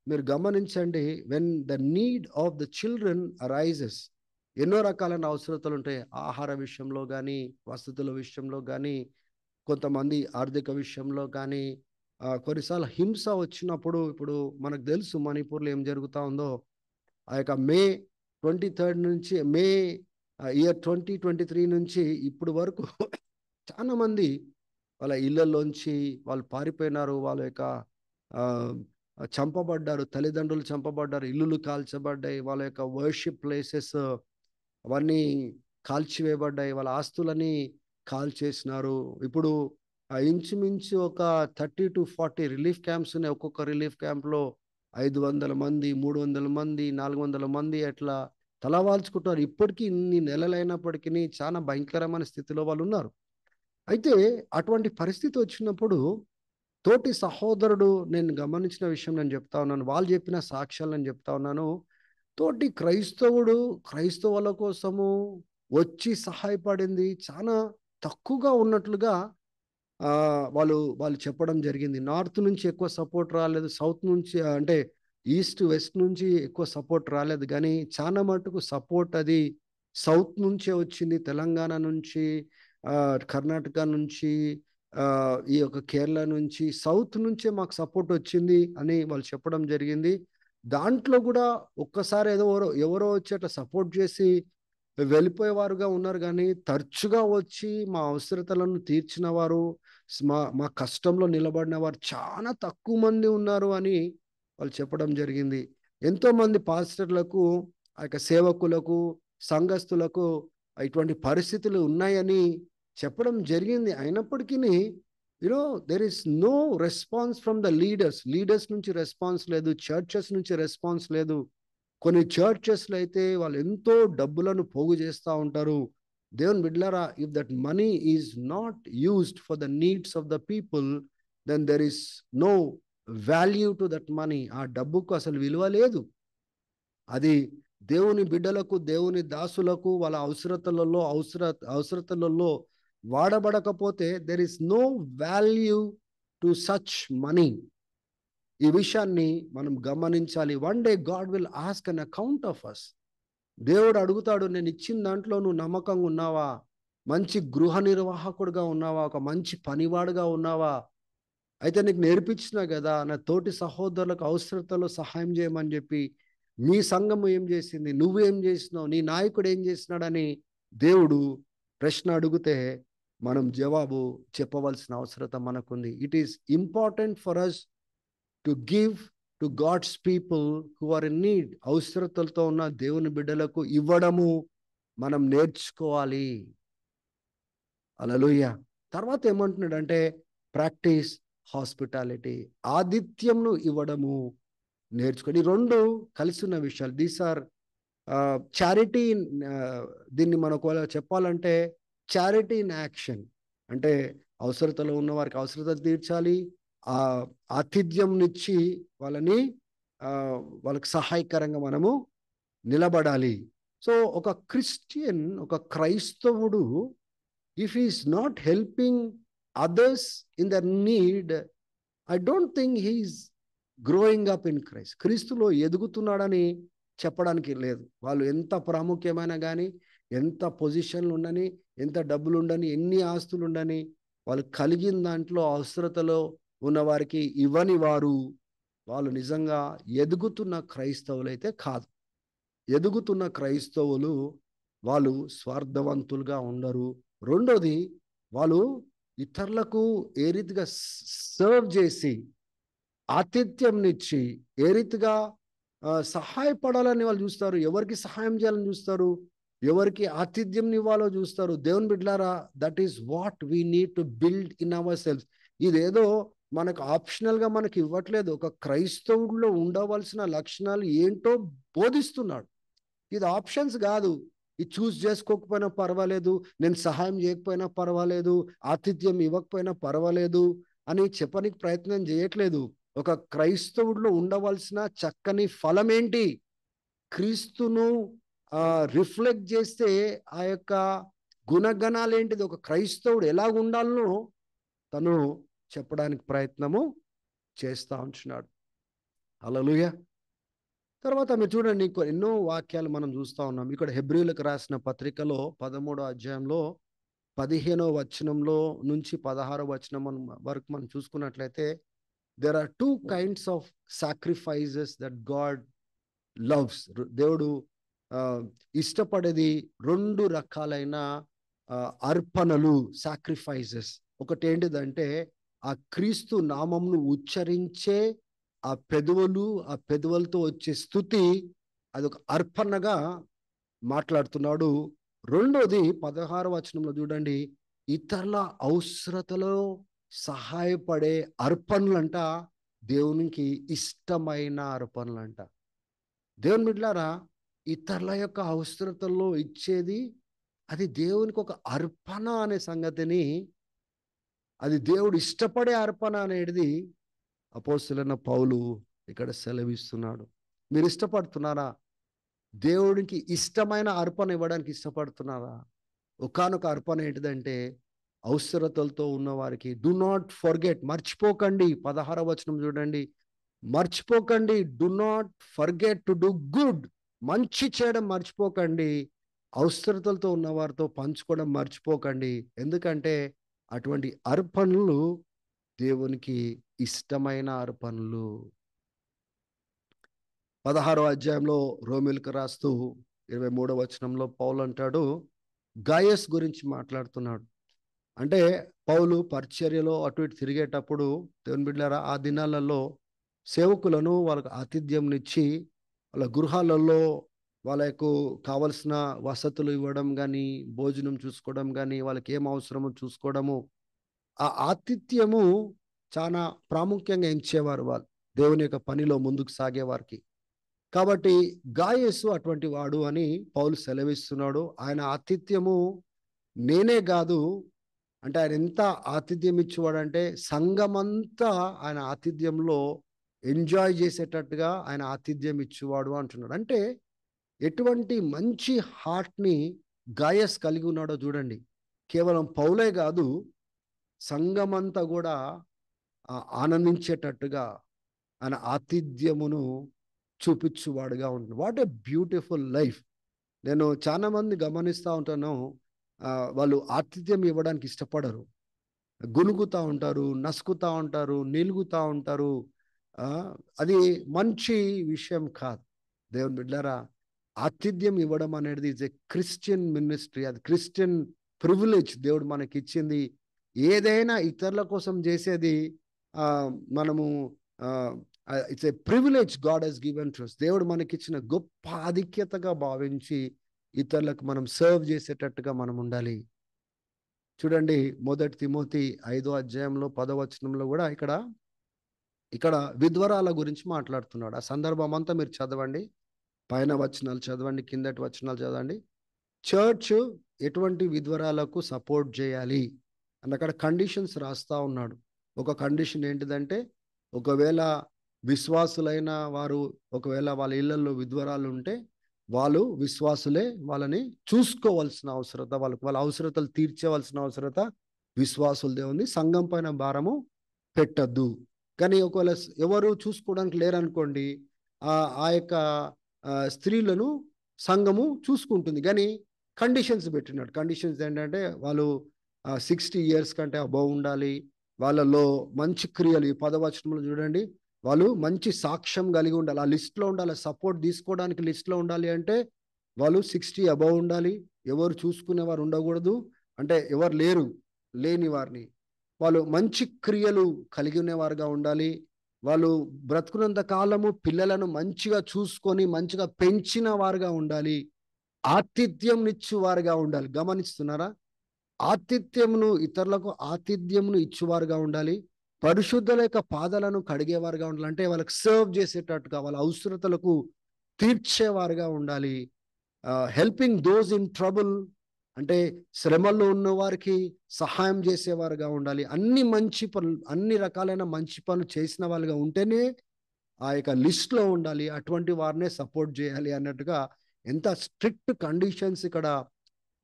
మీరు గమనించండి, when the need of the children arises, ఎన్నో రకాలైన అవసరతలు ఉంటాయి. ఆహార విషయంలో కానీ, వసతుల విషయంలో కానీ, కొంతమంది ఆర్థిక విషయంలో కానీ, కొన్నిసార్లు హింస వచ్చినప్పుడు ఇప్పుడు మనకు తెలుసు మణిపూర్లో ఏం జరుగుతూ ఉందో. ఆ యొక్క మే 23 నుంచి ఇయర్ 2023 నుంచి ఇప్పుడు వరకు చాలా మంది వాళ్ళ ఇళ్లలోంచి వాళ్ళు పారిపోయినారు. వాళ్ళ యొక్క చంపబడ్డారు, తల్లిదండ్రులు చంపబడ్డారు, ఇల్లులు కాల్చబడ్డాయి, వాళ్ళ యొక్క వర్షిప్ ప్లేసెస్ అవన్నీ కాల్చివేయబడ్డాయి, వాళ్ళ ఆస్తులని కాల్చేసినారు. ఇప్పుడు ఇంచుమించు ఒక 30 to 40 రిలీఫ్ క్యాంప్స్ ఉన్నాయి. ఒక్కొక్క రిలీఫ్ క్యాంప్లో 500 మంది, 300 మంది, 400 మంది అట్లా తలవాల్చుకుంటారు. ఇప్పటికీ ఇన్ని నెలలైనప్పటికీ చాలా భయంకరమైన స్థితిలో వాళ్ళు ఉన్నారు. అయితే అటువంటి పరిస్థితి వచ్చినప్పుడు తోటి సహోదరుడు, నేను గమనించిన విషయం నేను చెప్తా ఉన్నాను, వాళ్ళు చెప్పిన సాక్ష్యాలు నేను చెప్తా ఉన్నాను. తోటి క్రైస్తవుడు క్రైస్తవుల కోసము వచ్చి సహాయపడింది చాలా తక్కువగా ఉన్నట్లుగా వాళ్ళు చెప్పడం జరిగింది. నార్త్ నుంచి ఎక్కువ సపోర్ట్ రాలేదు, సౌత్ నుంచి అంటే ఈస్ట్ వెస్ట్ నుంచి ఎక్కువ సపోర్ట్ రాలేదు. కానీ చాలా మటుకు సపోర్ట్ అది సౌత్ నుంచే వచ్చింది. తెలంగాణ నుంచి, కర్ణాటక నుంచి, ఈ యొక్క కేరళ నుంచి, సౌత్ నుంచే మాకు సపోర్ట్ వచ్చింది అని వాళ్ళు చెప్పడం జరిగింది. దాంట్లో కూడా ఒక్కసారి ఎవరో వచ్చి అట్లా సపోర్ట్ చేసి వెళ్ళిపోయేవారుగా ఉన్నారు. కానీ తరచుగా వచ్చి మా అవసరతలను తీర్చిన వారు, మా కష్టంలో నిలబడిన వారు చాలా తక్కువ మంది ఉన్నారు అని వాళ్ళు చెప్పడం జరిగింది. ఎంతో మంది పాస్టర్లకు, ఆ యొక్క సేవకులకు, సంఘస్థులకు ఇటువంటి పరిస్థితులు ఉన్నాయని చెప్పడం జరిగింది. అయినప్పటికీ there is no response from the leaders నుంచి రెస్పాన్స్ లేదు, చర్చెస్ నుంచి రెస్పాన్స్ లేదు. కొన్ని చర్చెస్లో అయితే వాళ్ళు ఎంతో డబ్బులను పోగు చేస్తూ ఉంటారు. దేవుని బిడ్డలారా, if that money is not used for the needs of the people, then there is no value to that money. ఆ డబ్బుకు అసలు విలువ లేదు. అది దేవుని బిడ్డలకు, దేవుని దాసులకు వాళ్ళ అవసరతలలో వాడబడకపోతే there is no value to such money. ఈ విషయాన్ని మనం గమనించాలి. One day God will ask an account of us. దేవుడు అడుగుతాడు, నేను ఇచ్చిన దాంట్లో నువ్వు నమ్మకంగా ఉన్నావా? మంచి గృహ నిర్వాహకుడుగా ఉన్నావా? ఒక మంచి పనివాడుగా ఉన్నావా? అయితే నీకు నేర్పించినా కదా, నా తోటి సహోదరులకు అవసరతలో సహాయం చేయమని చెప్పి. మీ సంఘం ఏం చేసింది? నువ్వేం చేసినావు? నీ నాయకుడు ఏం చేసినాడని దేవుడు ప్రశ్న అడిగితే మనం జవాబు చెప్పవలసిన అవసరత మనకుంది. It is important for us to give to God's people who are in need. అవసరతలతో ఉన్న దేవుని బిడ్డలకు ఇవ్వడము మనం నేర్చుకోవాలి. హల్లెలూయా. తర్వాత ఏమంటున్నాడంటే, ప్రాక్టీస్ హాస్పిటాలిటీ, ఆతిథ్యంను ఇవ్వడము నేర్చుకోండి. ఈ రెండు కలిసి ఉన్న విషయాలు. దీస్ ఆర్ చారిటీ, దీన్ని మనకు చెప్పాలంటే చారిటీ ఇన్ యాక్షన్. అంటే అవసరతలో ఉన్న వారికి అవసరత తీర్చాలి, ఆ ఆతిథ్యంనిచ్చి వాళ్ళని వాళ్ళకి సహాయకరంగా మనము నిలబడాలి. సో ఒక క్రిస్టియన్, ఒక క్రైస్తవుడు, if is not helping others in their need, I don't think he is growing up in Christ. క్రీస్తులో ఎదుగుతున్నాడని చెప్పడానికి లేదు. వాళ్ళు ఎంత ప్రాముఖ్యమైన కానీ, ఎంత పొజిషన్లు ఉండని, ఎంత డబ్బులు ఉండని, ఎన్ని ఆస్తులు ఉండని, వాళ్ళు కలిగిన దాంట్లో అవసరతలో ఉన్న వారికి ఇవ్వని వారు, వాళ్ళు నిజంగా ఎదుగుతున్న క్రైస్తవులైతే కాదు. ఎదుగుతున్న క్రైస్తవులు వాళ్ళు స్వార్థవంతులుగా ఉండరు. రెండోది, వాళ్ళు ఇతరులకు ఏ రీతిగా సర్వ్ చేసి, ఆతిథ్యంనిచ్చి, ఏ రీతిగా సహాయపడాలని వాళ్ళు చూస్తారు, ఎవరికి సహాయం చేయాలని చూస్తారు, ఎవరికి ఆతిథ్యం ఇవ్వాలో చూస్తారు. దేవుని బిడ్డలారా, that is what we need to build in our self. ఇదేదో మనకు ఆప్షనల్గా మనకి ఇవ్వట్లేదు. ఒక క్రైస్తవుడిలో ఉండవలసిన లక్షణాలు ఏంటో బోధిస్తున్నాడు. ఇది ఆప్షన్స్ కాదు. ఇది చూస్ చేసుకోకపోయినా పర్వాలేదు, నేను సహాయం చేయకపోయినా పర్వాలేదు, ఆతిథ్యం ఇవ్వకపోయినా పర్వాలేదు అని చెప్పడానికి ప్రయత్నం చేయట్లేదు. ఒక క్రైస్తవుడిలో ఉండవలసిన చక్కని ఫలం ఏంటి? క్రీస్తును రిఫ్లెక్ట్ చేస్తే ఆ యొక్క గుణగణాలు ఏంటిది, ఒక క్రైస్తవుడు ఎలా ఉండాలనో తను చెప్పడానికి ప్రయత్నము చేస్తూ ఉంటున్నాడు. హల్లెలూయా. తర్వాత మీరు చూడండి, ఎన్నో వాక్యాలు మనం చూస్తూ ఉన్నాం. ఇక్కడ హెబ్రీయులకు రాసిన పత్రికలో 13వ అధ్యాయంలో 15వ వచనంలో నుంచి 16వ వచనం వరకు మనం చూసుకున్నట్లయితే, there are two kinds of sacrifices that God loves. దేవుడు ఇష్టపడేది రెండు రకాలైన అర్పణలు, సాక్రిఫైజెస్. ఒకటి ఏంటిదంటే ఆ క్రీస్తు నామంను ఉచ్చరించే ఆ పెదవులతో వచ్చే స్థుతి, అదొక అర్పణగా మాట్లాడుతున్నాడు. రెండోది 16వ వచనంలో చూడండి, ఇతరుల అవసరతలో సహాయపడే అర్పణలంట, దేవునికి ఇష్టమైన అర్పణలంట. దేవుని బిడ్డలారా, ఇతరుల యొక్క అవసరతల్లో ఇచ్చేది అది దేవునికి ఒక అర్పణ అనే సంగతిని, అది దేవుడు ఇష్టపడే అర్పణ అనేది అపోస్తలుడైన పౌలు ఇక్కడ సెలవిస్తున్నాడు. మీరు ఇష్టపడుతున్నారా? దేవుడికి ఇష్టమైన అర్పణ ఇవ్వడానికి ఇష్టపడుతున్నారా? ఒకానొక అర్పణ ఏంటిదంటే అవసరతలతో ఉన్న వారికి, డు నాట్ ఫర్గెట్, మర్చిపోకండి. 16వ వచనం చూడండి, మర్చిపోకండి, do not forget to do good, మంచి చేయడం మర్చిపోకండి, అవసరతలతో ఉన్న వారితో పంచుకోవడం మర్చిపోకండి. ఎందుకంటే అటువంటి అర్పణలు దేవునికి ఇష్టమైన అర్పణలు. 16వ అధ్యాయంలో రోమీయులకు రాస్తూ 23వ వచనంలో పౌలు అంటాడు, గాయస్ గురించి మాట్లాడుతున్నాడు. అంటే పౌలు పరిచర్యలో అటు ఇటు తిరిగేటప్పుడు, దేవుని బిడ్డలారా, ఆ దినాలలో సేవకులను వాళ్ళకు ఆతిథ్యంనిచ్చి వాళ్ళ గృహాలలో వాళ్ళకు కావలసిన వసతులు ఇవ్వడం కానీ, భోజనం చూసుకోవడం కానీ, వాళ్ళకి ఏం అవసరమో చూసుకోవడము, ఆ ఆతిథ్యము చాలా ప్రాముఖ్యంగా ఎంచేవారు వాళ్ళు దేవుని యొక్క పనిలో ముందుకు సాగేవారికి. కాబట్టి గాయసు అటువంటి వాడు అని పౌలు సెలవిస్తున్నాడు. ఆయన ఆతిథ్యము నేనే కాదు, అంటే ఆయన ఎంత ఆతిథ్యం ఇచ్చేవాడంటే సంఘమంతా ఆయన ఆతిథ్యంలో ఎంజాయ్ చేసేటట్టుగా ఆయన ఆతిథ్యం ఇచ్చేవాడు అంటున్నాడు. అంటే ఎటువంటి మంచి హార్ట్ని గాయస్ కలిగి ఉన్నాడో చూడండి. కేవలం పౌలే కాదు, సంఘమంతా కూడా ఆనందించేటట్టుగా ఆయన ఆతిథ్యమును చూపించువాడుగా ఉంటుంది. What a beautiful life. నేను చాలా మంది గమనిస్తూ ఉంటాను, వాళ్ళు ఆతిథ్యం ఇవ్వడానికి ఇష్టపడరు, గునుగుతూ ఉంటారు, నసుకుతూ ఉంటారు, నిలుగుతూ ఉంటారు. అది మంచి విషయం కాదు. దేవుని బిడ్డలారా, ఆతిథ్యం ఇవ్వడం అనేది ఇస్ ఏ క్రిస్టియన్ మినిస్ట్రీ, అది క్రిస్టియన్ ప్రివిలేజ్ దేవుడు మనకి ఇచ్చింది. ఏదైనా ఇతరుల కోసం చేసేది మనము it's a privilege God has given to us. దేవుడు మనకిచ్చిన గొప్ప ఆధిక్యతగా భావించి ఇతరులకు మనం సర్వ్ చేసేటట్టుగా మనం ఉండాలి. చూడండి, 1 తిమోతి 5వ అధ్యాయంలో 10వ వచనంలో కూడా ఇక్కడ విధ్వరాల గురించి మాట్లాడుతున్నాడు. ఆ సందర్భం అంతా మీరు చదవండి. పైన వచనాలు చదవండి, కిందటి వచనాలు చదవండి. చర్చ్ ఎటువంటి విధవరాలకు సపోర్ట్ చేయాలి అని అక్కడ కండిషన్స్ రాస్తా ఉన్నాడు. ఒక కండిషన్ ఏంటిదంటే, ఒకవేళ విశ్వాసులైన వారు ఒకవేళ వాళ్ళ ఇళ్లలో విధవరాలు ఉంటే వాళ్ళు విశ్వాసులే వాళ్ళని చూసుకోవాల్సిన అవసరత, వాళ్ళ అవసరతలు తీర్చవలసిన అవసరత విశ్వాసులదే ఉంది. సంఘం పైన భారము పెట్టద్దు. కానీ ఒకవేళ ఎవరు చూసుకోవడానికి లేరనుకోండి, ఆ యొక్క స్త్రీలను సంఘము చూసుకుంటుంది. కానీ కండిషన్స్ పెట్టినాడు. కండిషన్స్ ఏంటంటే వాళ్ళు 60 years కంటే అబౌవ్ ఉండాలి, వాళ్ళలో మంచి క్రియలు, ఈ 10వ వచనంలో చూడండి, వాళ్ళు మంచి సాక్ష్యం కలిగి ఉండాలి, ఆ లిస్ట్లో ఉండాలి, సపోర్ట్ తీసుకోవడానికి లిస్ట్లో ఉండాలి. అంటే వాళ్ళు 60 అబౌవ్ ఉండాలి, ఎవరు చూసుకునేవారు ఉండకూడదు, అంటే ఎవరు లేని వారిని, వాళ్ళు మంచి క్రియలు కలిగి ఉండేవారుగా ఉండాలి, వాళ్ళు బ్రతుకున్నంత కాలము పిల్లలను మంచిగా చూసుకొని మంచిగా పెంచిన వారుగా ఉండాలి, ఆతిథ్యం ఇచ్చువారుగా ఉండాలి. గమనిస్తున్నారా? ఆతిథ్యమును, ఇతరులకు ఆతిథ్యమును ఇచ్చువారుగా ఉండాలి, పరిశుద్ధుల యొక్క పాదాలను కడిగేవారుగా ఉండాలి, అంటే వాళ్ళకి సర్వ్ చేసేటట్టుగా వాళ్ళ అవసరతలకు తీర్చేవారుగా ఉండాలి. హెల్పింగ్ దోస్ ఇన్ ట్రబుల్, అంటే శ్రమల్లో ఉన్న వారికి సహాయం చేసేవారుగా ఉండాలి. అన్ని మంచి పనులు, అన్ని రకాలైన మంచి పనులు చేసిన వాళ్ళుగా ఉంటేనే ఆ యొక్క లిస్ట్లో ఉండాలి, అటువంటి వారినే సపోర్ట్ చేయాలి అన్నట్టుగా ఎంత స్ట్రిక్ట్ కండిషన్స్ ఇక్కడ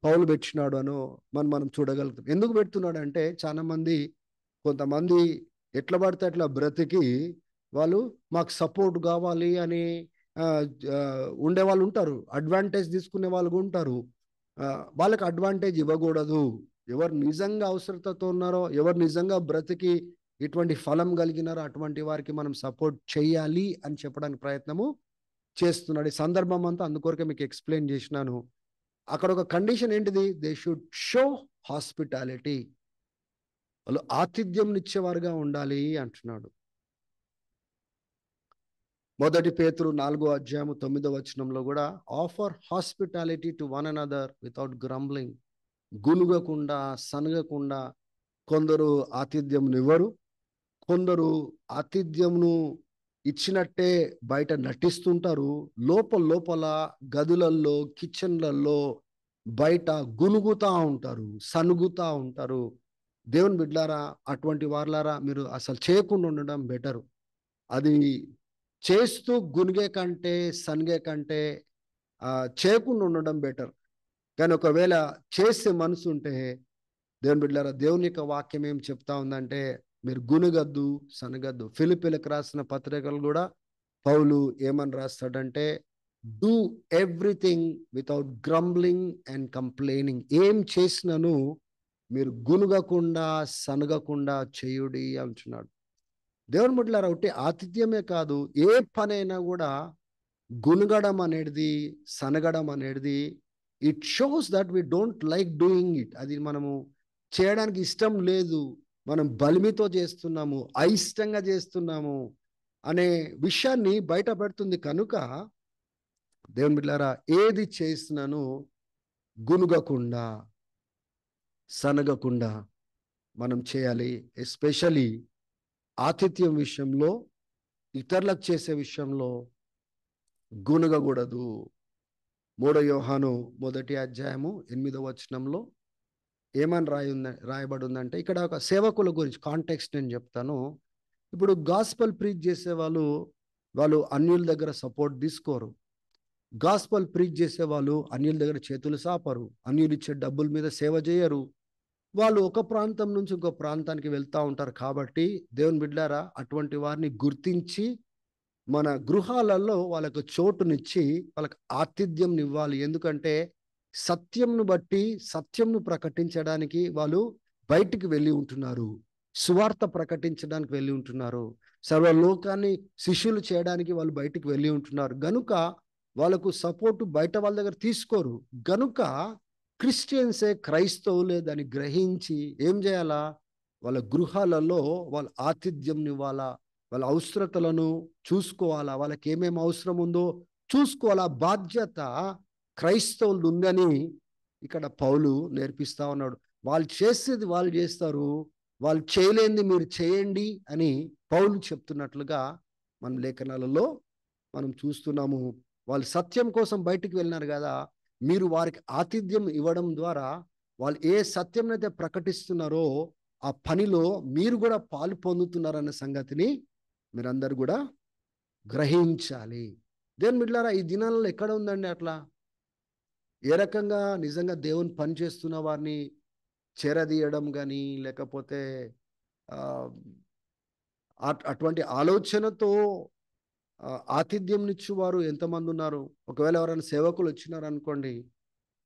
పౌలు పెట్టినాడు అనో మనం చూడగలుగుతాం. ఎందుకు పెడుతున్నాడు అంటే, చాలా మంది, కొంతమంది ఎట్లా పడితే అట్లా బ్రతికి వాళ్ళు మాకు సపోర్ట్ కావాలి అని ఉండే వాళ్ళు ఉంటారు, అడ్వాంటేజ్ తీసుకునే వాళ్ళు ఉంటారు. వాళ్ళకి అడ్వాంటేజ్ ఇవ్వకూడదు. ఎవరు నిజంగా అవసరతతో ఉన్నారో, ఎవరు నిజంగా బ్రతికి ఇటువంటి ఫలం కలిగినారో అటువంటి వారికి మనం సపోర్ట్ చేయాలి అని చెప్పడానికి ప్రయత్నము చేస్తున్నాడు. ఈ సందర్భం అంతా అందుకొరకే మీకు ఎక్స్ప్లెయిన్ చేసినాను. అక్కడ ఒక కండిషన్ ఏంటిది? దే షుడ్ షో హాస్పిటాలిటీ, వాళ్ళు ఆతిథ్యం ఇచ్చేవారుగా ఉండాలి అంటున్నాడు. 1 పేతురు 4వ అధ్యాయము 9వ వచనంలో కూడా, offer hospitality to one another without grumbling, గునుగకుండా సనగకుండా. కొందరు ఆతిథ్యంను ఇవ్వరు, కొందరు ఆతిథ్యంను ఇచ్చినట్టే బయట నటిస్తుంటారు, లోపల గదులల్లో, కిచెన్లలో, బయట గునుగుతా ఉంటారు, సనుగుతా ఉంటారు. దేవుని బిడ్డలారా, అటువంటి వారులారా మీరు అసలు చేయకుండా ఉండడం బెటరు. అది చేస్తూ గునిగే కంటే, సనిగే కంటే చేయకుండా ఉండడం బెటర్. కానీ ఒకవేళ చేసే మనసు ఉంటే, దేవుని బిడ్డలారా, దేవుని యొక్క వాక్యం ఏం చెప్తా ఉందంటే, మీరు గునుగద్దు, సనగద్దు. ఫిలిప్పీలకు రాసిన పత్రికలు కూడా పౌలు ఏమని రాస్తాడంటే, do everything without grumbling and complaining. ఏం చేసినను మీరు గునుగకుండా సనగకుండా చేయుడి అంటున్నాడు. దేవుని బిడ్డలారా, ఒకటి ఆతిథ్యమే కాదు, ఏ పనైనా కూడా గునుగడం అనేది, సనగడం అనేది, it shows that we don't like doing it. అది మనము చేయడానికి ఇష్టం లేదు, మనం బలిమితో చేస్తున్నాము, అయిష్టంగా చేస్తున్నాము అనే విషయాన్ని బయట పెడుతుంది. కనుక దేవుని బిడ్డలారా, ఏది చేసినాను గునుగకుండా సనగకుండా మనం చేయాలి. ఎస్పెషలీ ఆతిథ్యం విషయంలో, ఇతరులకు చేసే విషయంలో గునుగకూడదు. 3 యోహాను 1వ అధ్యాయము 8వ వచనంలో ఏమని రాయబడి ఉందంటే, ఇక్కడ ఒక సేవకుల గురించి కాంటెక్స్ట్ నేను చెప్తాను. ఇప్పుడు గాస్పల్ ప్రీచ్ చేసే వాళ్ళు అన్యుల దగ్గర సపోర్ట్ తీసుకోరు. గాస్పల్ ప్రీచ్ చేసే వాళ్ళు అన్యుల దగ్గర చేతులు సాపరు, అన్యులు ఇచ్చే డబ్బుల మీద సేవ చేయరు. వాళ్ళు ఒక ప్రాంతం నుంచి ఇంకో ప్రాంతానికి వెళ్తూ ఉంటారు. కాబట్టి దేవుని బిడ్డలారా, అటువంటి వారిని గుర్తించి మన గృహాలలో వాళ్ళకు చోటునిచ్చి వాళ్ళకి ఆతిథ్యం ఇవ్వాలి. ఎందుకంటే సత్యంను బట్టి, సత్యంను ప్రకటించడానికి వాళ్ళు బయటికి వెళ్ళి ఉంటున్నారు, సువార్త ప్రకటించడానికి వెళ్ళి ఉంటున్నారు, సర్వలోకాన్ని శిష్యులు చేయడానికి వాళ్ళు బయటికి వెళ్ళి ఉంటున్నారు. గనుక వాళ్ళకు సపోర్టు బయట వాళ్ళ దగ్గర తీసుకోరు. గనుక క్రిస్టియన్సే, క్రైస్తవులే దాన్ని గ్రహించి ఏం చేయాలా? వాళ్ళ గృహాలలో వాళ్ళ ఆతిథ్యం ఇవ్వాలా, వాళ్ళ అవసరతలను చూసుకోవాలా, వాళ్ళకి ఏమేమి అవసరం ఉందో చూసుకోవాలా. బాధ్యత క్రైస్తవులు ఉందని ఇక్కడ పౌలు నేర్పిస్తా ఉన్నాడు. వాళ్ళు చేసేది వాళ్ళు చేస్తారు, వాళ్ళు చేయలేనిది మీరు చేయండి అని పౌలు చెప్తున్నట్లుగా మన లేఖనాలలో మనం చూస్తున్నాము. వాళ్ళు సత్యం కోసం బయటికి వెళ్ళినారు కదా, మీరు వారికి ఆతిథ్యం ఇవ్వడం ద్వారా వాళ్ళు ఏ సత్యం అయితే ప్రకటిస్తున్నారో ఆ పనిలో మీరు కూడా పాలు పొందుతున్నారన్న సంగతిని మీరందరూ కూడా గ్రహించాలి. దేవుని బిడ్డలారా, ఈ దినాలలో ఎక్కడ ఉందండి అట్లా? ఏ రకంగా నిజంగా దేవుని పని చేస్తున్న వారిని చేరదీయడం కానీ, లేకపోతే అటువంటి ఆలోచనతో ఆతిథ్యంనిచ్చేవారు ఎంతమంది ఉన్నారు? ఒకవేళ ఎవరైనా సేవకులు వచ్చినారనుకోండి,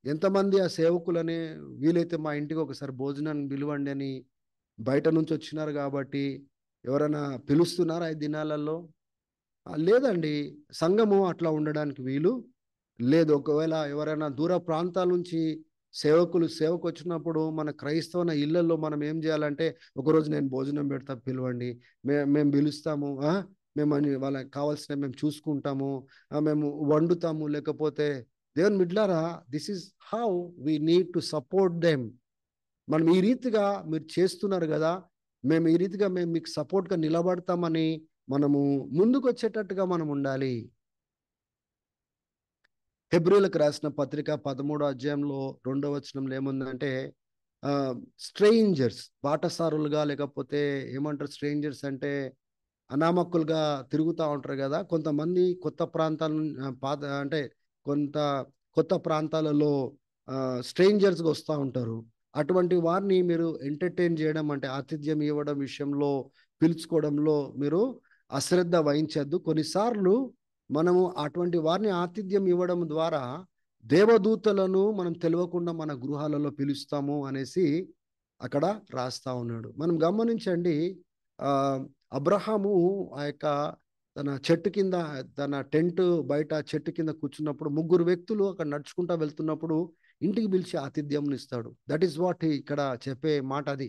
ఎంతమంది ఆ సేవకులనే వీలైతే మా ఇంటికి ఒకసారి భోజనాన్ని పిలవండి అని బయట నుంచి వచ్చినారు కాబట్టి ఎవరైనా పిలుస్తున్నారా ఈ దినాలలో? లేదండి. సంఘము అట్లా ఉండడానికి వీలు లేదు. ఒకవేళ ఎవరైనా దూర ప్రాంతాల నుంచి సేవకు వచ్చినప్పుడు మన క్రైస్తవ ఇళ్లలో మనం ఏం చేయాలంటే, ఒకరోజు నేను భోజనం పెడతా పిలవండి, మేము పిలుస్తాము, మేము అని వాళ్ళకి కావాల్సినవి మేము చూసుకుంటాము, మేము వండుతాము. లేకపోతే దేవుని బిడ్డలారా, this is how we need to support them. మనం ఈ రీతిగా మీరు చేస్తున్నారు కదా, మేము ఈ రీతిగా మేము మీకు సపోర్ట్గా నిలబడతామని మనము ముందుకు వచ్చేటట్టుగా మనం ఉండాలి. హెబ్రీయులకు రాసిన పత్రిక 13వ అధ్యాయంలో 2వ వచనంలో ఏముందంటే, స్ట్రేంజర్స్, బాటసారులుగా, లేకపోతే ఏమంటారు స్ట్రేంజర్స్ అంటే అనామకులుగా తిరుగుతూ ఉంటారు కదా కొంతమంది. కొత్త ప్రాంతాల పాత అంటే కొంత కొత్త ప్రాంతాలలో స్ట్రేంజర్స్గా వస్తూ ఉంటారు. అటువంటి వారిని మీరు ఎంటర్టైన్ చేయడం అంటే ఆతిథ్యం ఇవ్వడం విషయంలో, పిలుచుకోవడంలో మీరు అశ్రద్ధ వహించద్దు. కొన్నిసార్లు మనము అటువంటి వారిని ఆతిథ్యం ఇవ్వడం ద్వారా దేవదూతలను మనం తెలియకుండా మన గృహాలలో పిలుస్తాము అనేసి అక్కడ రాస్తా ఉన్నాడు. మనం గమనించండి, ఆ అబ్రహాము ఆ యొక్క తన చెట్టు కింద, తన టెంట్ బయట చెట్టు కింద కూర్చున్నప్పుడు ముగ్గురు వ్యక్తులు అక్కడ నడుచుకుంటా వెళ్తున్నప్పుడు ఇంటికి పిలిచి ఆతిథ్యం ఇస్తాడు. దట్ ఈస్ వాట్ ఇక్కడ చెప్పే మాట అది.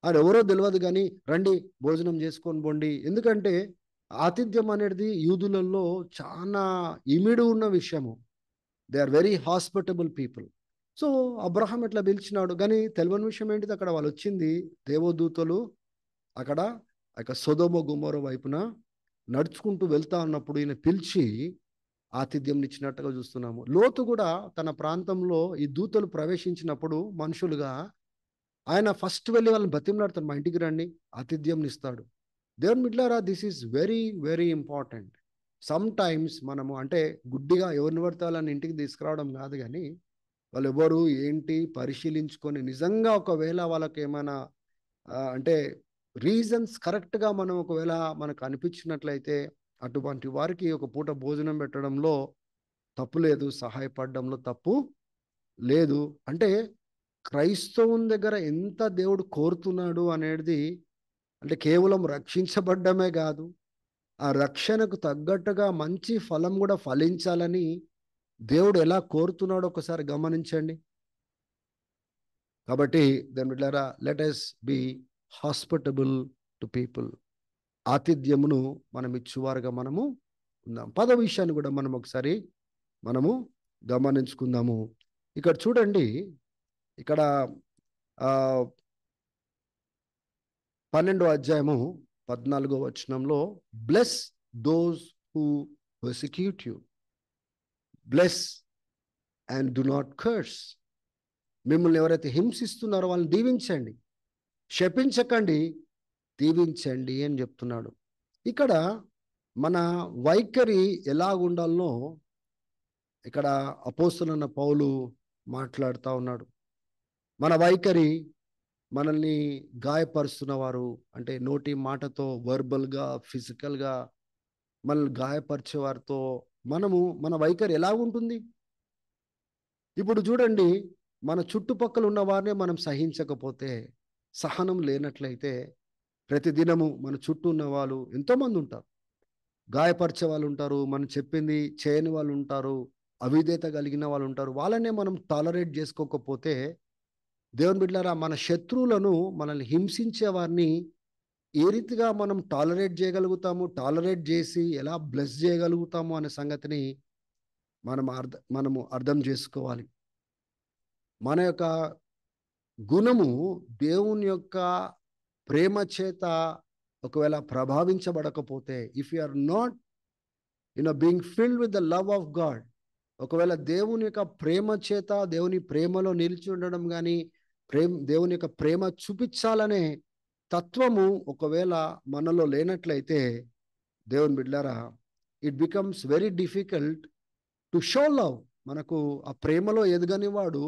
అది ఎవరో తెలియదు కానీ రండి భోజనం చేసుకొని పోండి. ఎందుకంటే ఆతిథ్యం అనేది యూదులలో చాలా ఇమిడి ఉన్న విషయము. They are very hospitable people. So Abraham ఇట్లా పిలిచినాడు, కానీ తెలియని విషయం ఏంటిది, అక్కడ వాళ్ళు వచ్చింది దేవదూతలు అక్కడ సొదొమ గొమొర వైపున నడుచుకుంటూ వెళ్తా ఉన్నప్పుడు ఈయన పిలిచి ఆతిథ్యం ఇచ్చినట్టుగా చూస్తున్నాము. లోతు కూడా తన ప్రాంతంలో ఈ దూతలు ప్రవేశించినప్పుడు మనుషులుగా ఆయన ఫస్ట్ వెళ్ళి వాళ్ళని బతిమలాడతాడు, మా ఇంటికి రండి, ఆతిథ్యం ఇస్తాడు. దేవుని బిడ్డలారా, this is very very important. Some times మనము అంటే గుడ్డిగా ఎవరిని పడితే వాళ్ళని ఇంటికి తీసుకురావడం కాదు, కానీ వాళ్ళు ఎవరు ఏంటి పరిశీలించుకొని నిజంగా ఒకవేళ వాళ్ళకి ఏమైనా అంటే రీజన్స్ కరెక్ట్గా మనం ఒకవేళ మనకు అనిపించినట్లయితే అటువంటి వారికి ఒక పూట భోజనం పెట్టడంలో తప్పు లేదు, సహాయపడడంలో తప్పు లేదు. అంటే క్రైస్తవుని దగ్గర ఎంత దేవుడు కోరుతున్నాడు అనేది, అంటే కేవలం రక్షించబడ్డమే కాదు, ఆ రక్షణకు తగ్గట్టుగా మంచి ఫలం కూడా ఫలించాలని దేవుడు ఎలా కోరుతున్నాడో ఒకసారి గమనించండి. కాబట్టి దాని బిడ్డలారా, let us be hospitable to people. ఆతిథ్యమును మనం ఇచ్చువారుగా మనము ఉందాం. పదవ విషయాన్ని కూడా మనం ఒకసారి మనము గమనించుకుందాము. ఇక్కడ చూడండి, ఇక్కడ 12వ అధ్యాయము 14వ వచనంలో, bless those who persecute you, bless and do not curse. మిమ్మల్ని ఎవరైతే హింసిస్తున్నారో వాళ్ళని దీవించండి, శపించకండి, దీవించండి అని చెప్తున్నాడు. ఇక్కడ మన వైఖరి ఎలా ఉండాలనో ఇక్కడ అపోస్తలుడైన పౌలు మాట్లాడుతూ ఉన్నాడు. మన వైఖరి, మనల్ని గాయపరుస్తున్న వారు అంటే నోటి మాటతో, వర్బల్గా, ఫిజికల్గా మనల్ని గాయపరిచే వారితో మన వైఖరి ఎలా ఉంటుంది? ఇప్పుడు చూడండి, మన చుట్టుపక్కల ఉన్న వారినే మనం సహించకపోతే, సహనం లేనట్లయితే, ప్రతిదినము మన చుట్టూ ఉన్న వాళ్ళు ఎంతోమంది ఉంటారు, గాయపరిచే వాళ్ళు ఉంటారు, మనం చెప్పింది చేయని వాళ్ళు ఉంటారు, అవిధేయత కలిగిన వాళ్ళు ఉంటారు. వాళ్ళనే మనం టాలరేట్ చేసుకోకపోతే, దేవుని బిడ్డలారా, మన శత్రువులను, మనల్ని హింసించే వారిని ఏ రీతిగా మనం టాలరేట్ చేయగలుగుతాము, టాలరేట్ చేసి ఎలా బ్లెస్ చేయగలుగుతాము అనే సంగతిని మనము అర్థం చేసుకోవాలి. మన యొక్క గుణము దేవుని యొక్క ప్రేమ చేత ఒకవేళ ప్రభావించబడకపోతే, if you are not being filled with the love of God. ఒకవేళ దేవుని యొక్క ప్రేమ చేత, దేవుని ప్రేమలో నిలిచి ఉండడం కానీ, దేవుని యొక్క ప్రేమ చూపించాలనే తత్వము ఒకవేళ మనలో లేనట్లయితే, దేవుని బిడ్డలారా, it becomes very difficult to show love. మనకు ఆ ప్రేమలో ఎదగని వాడు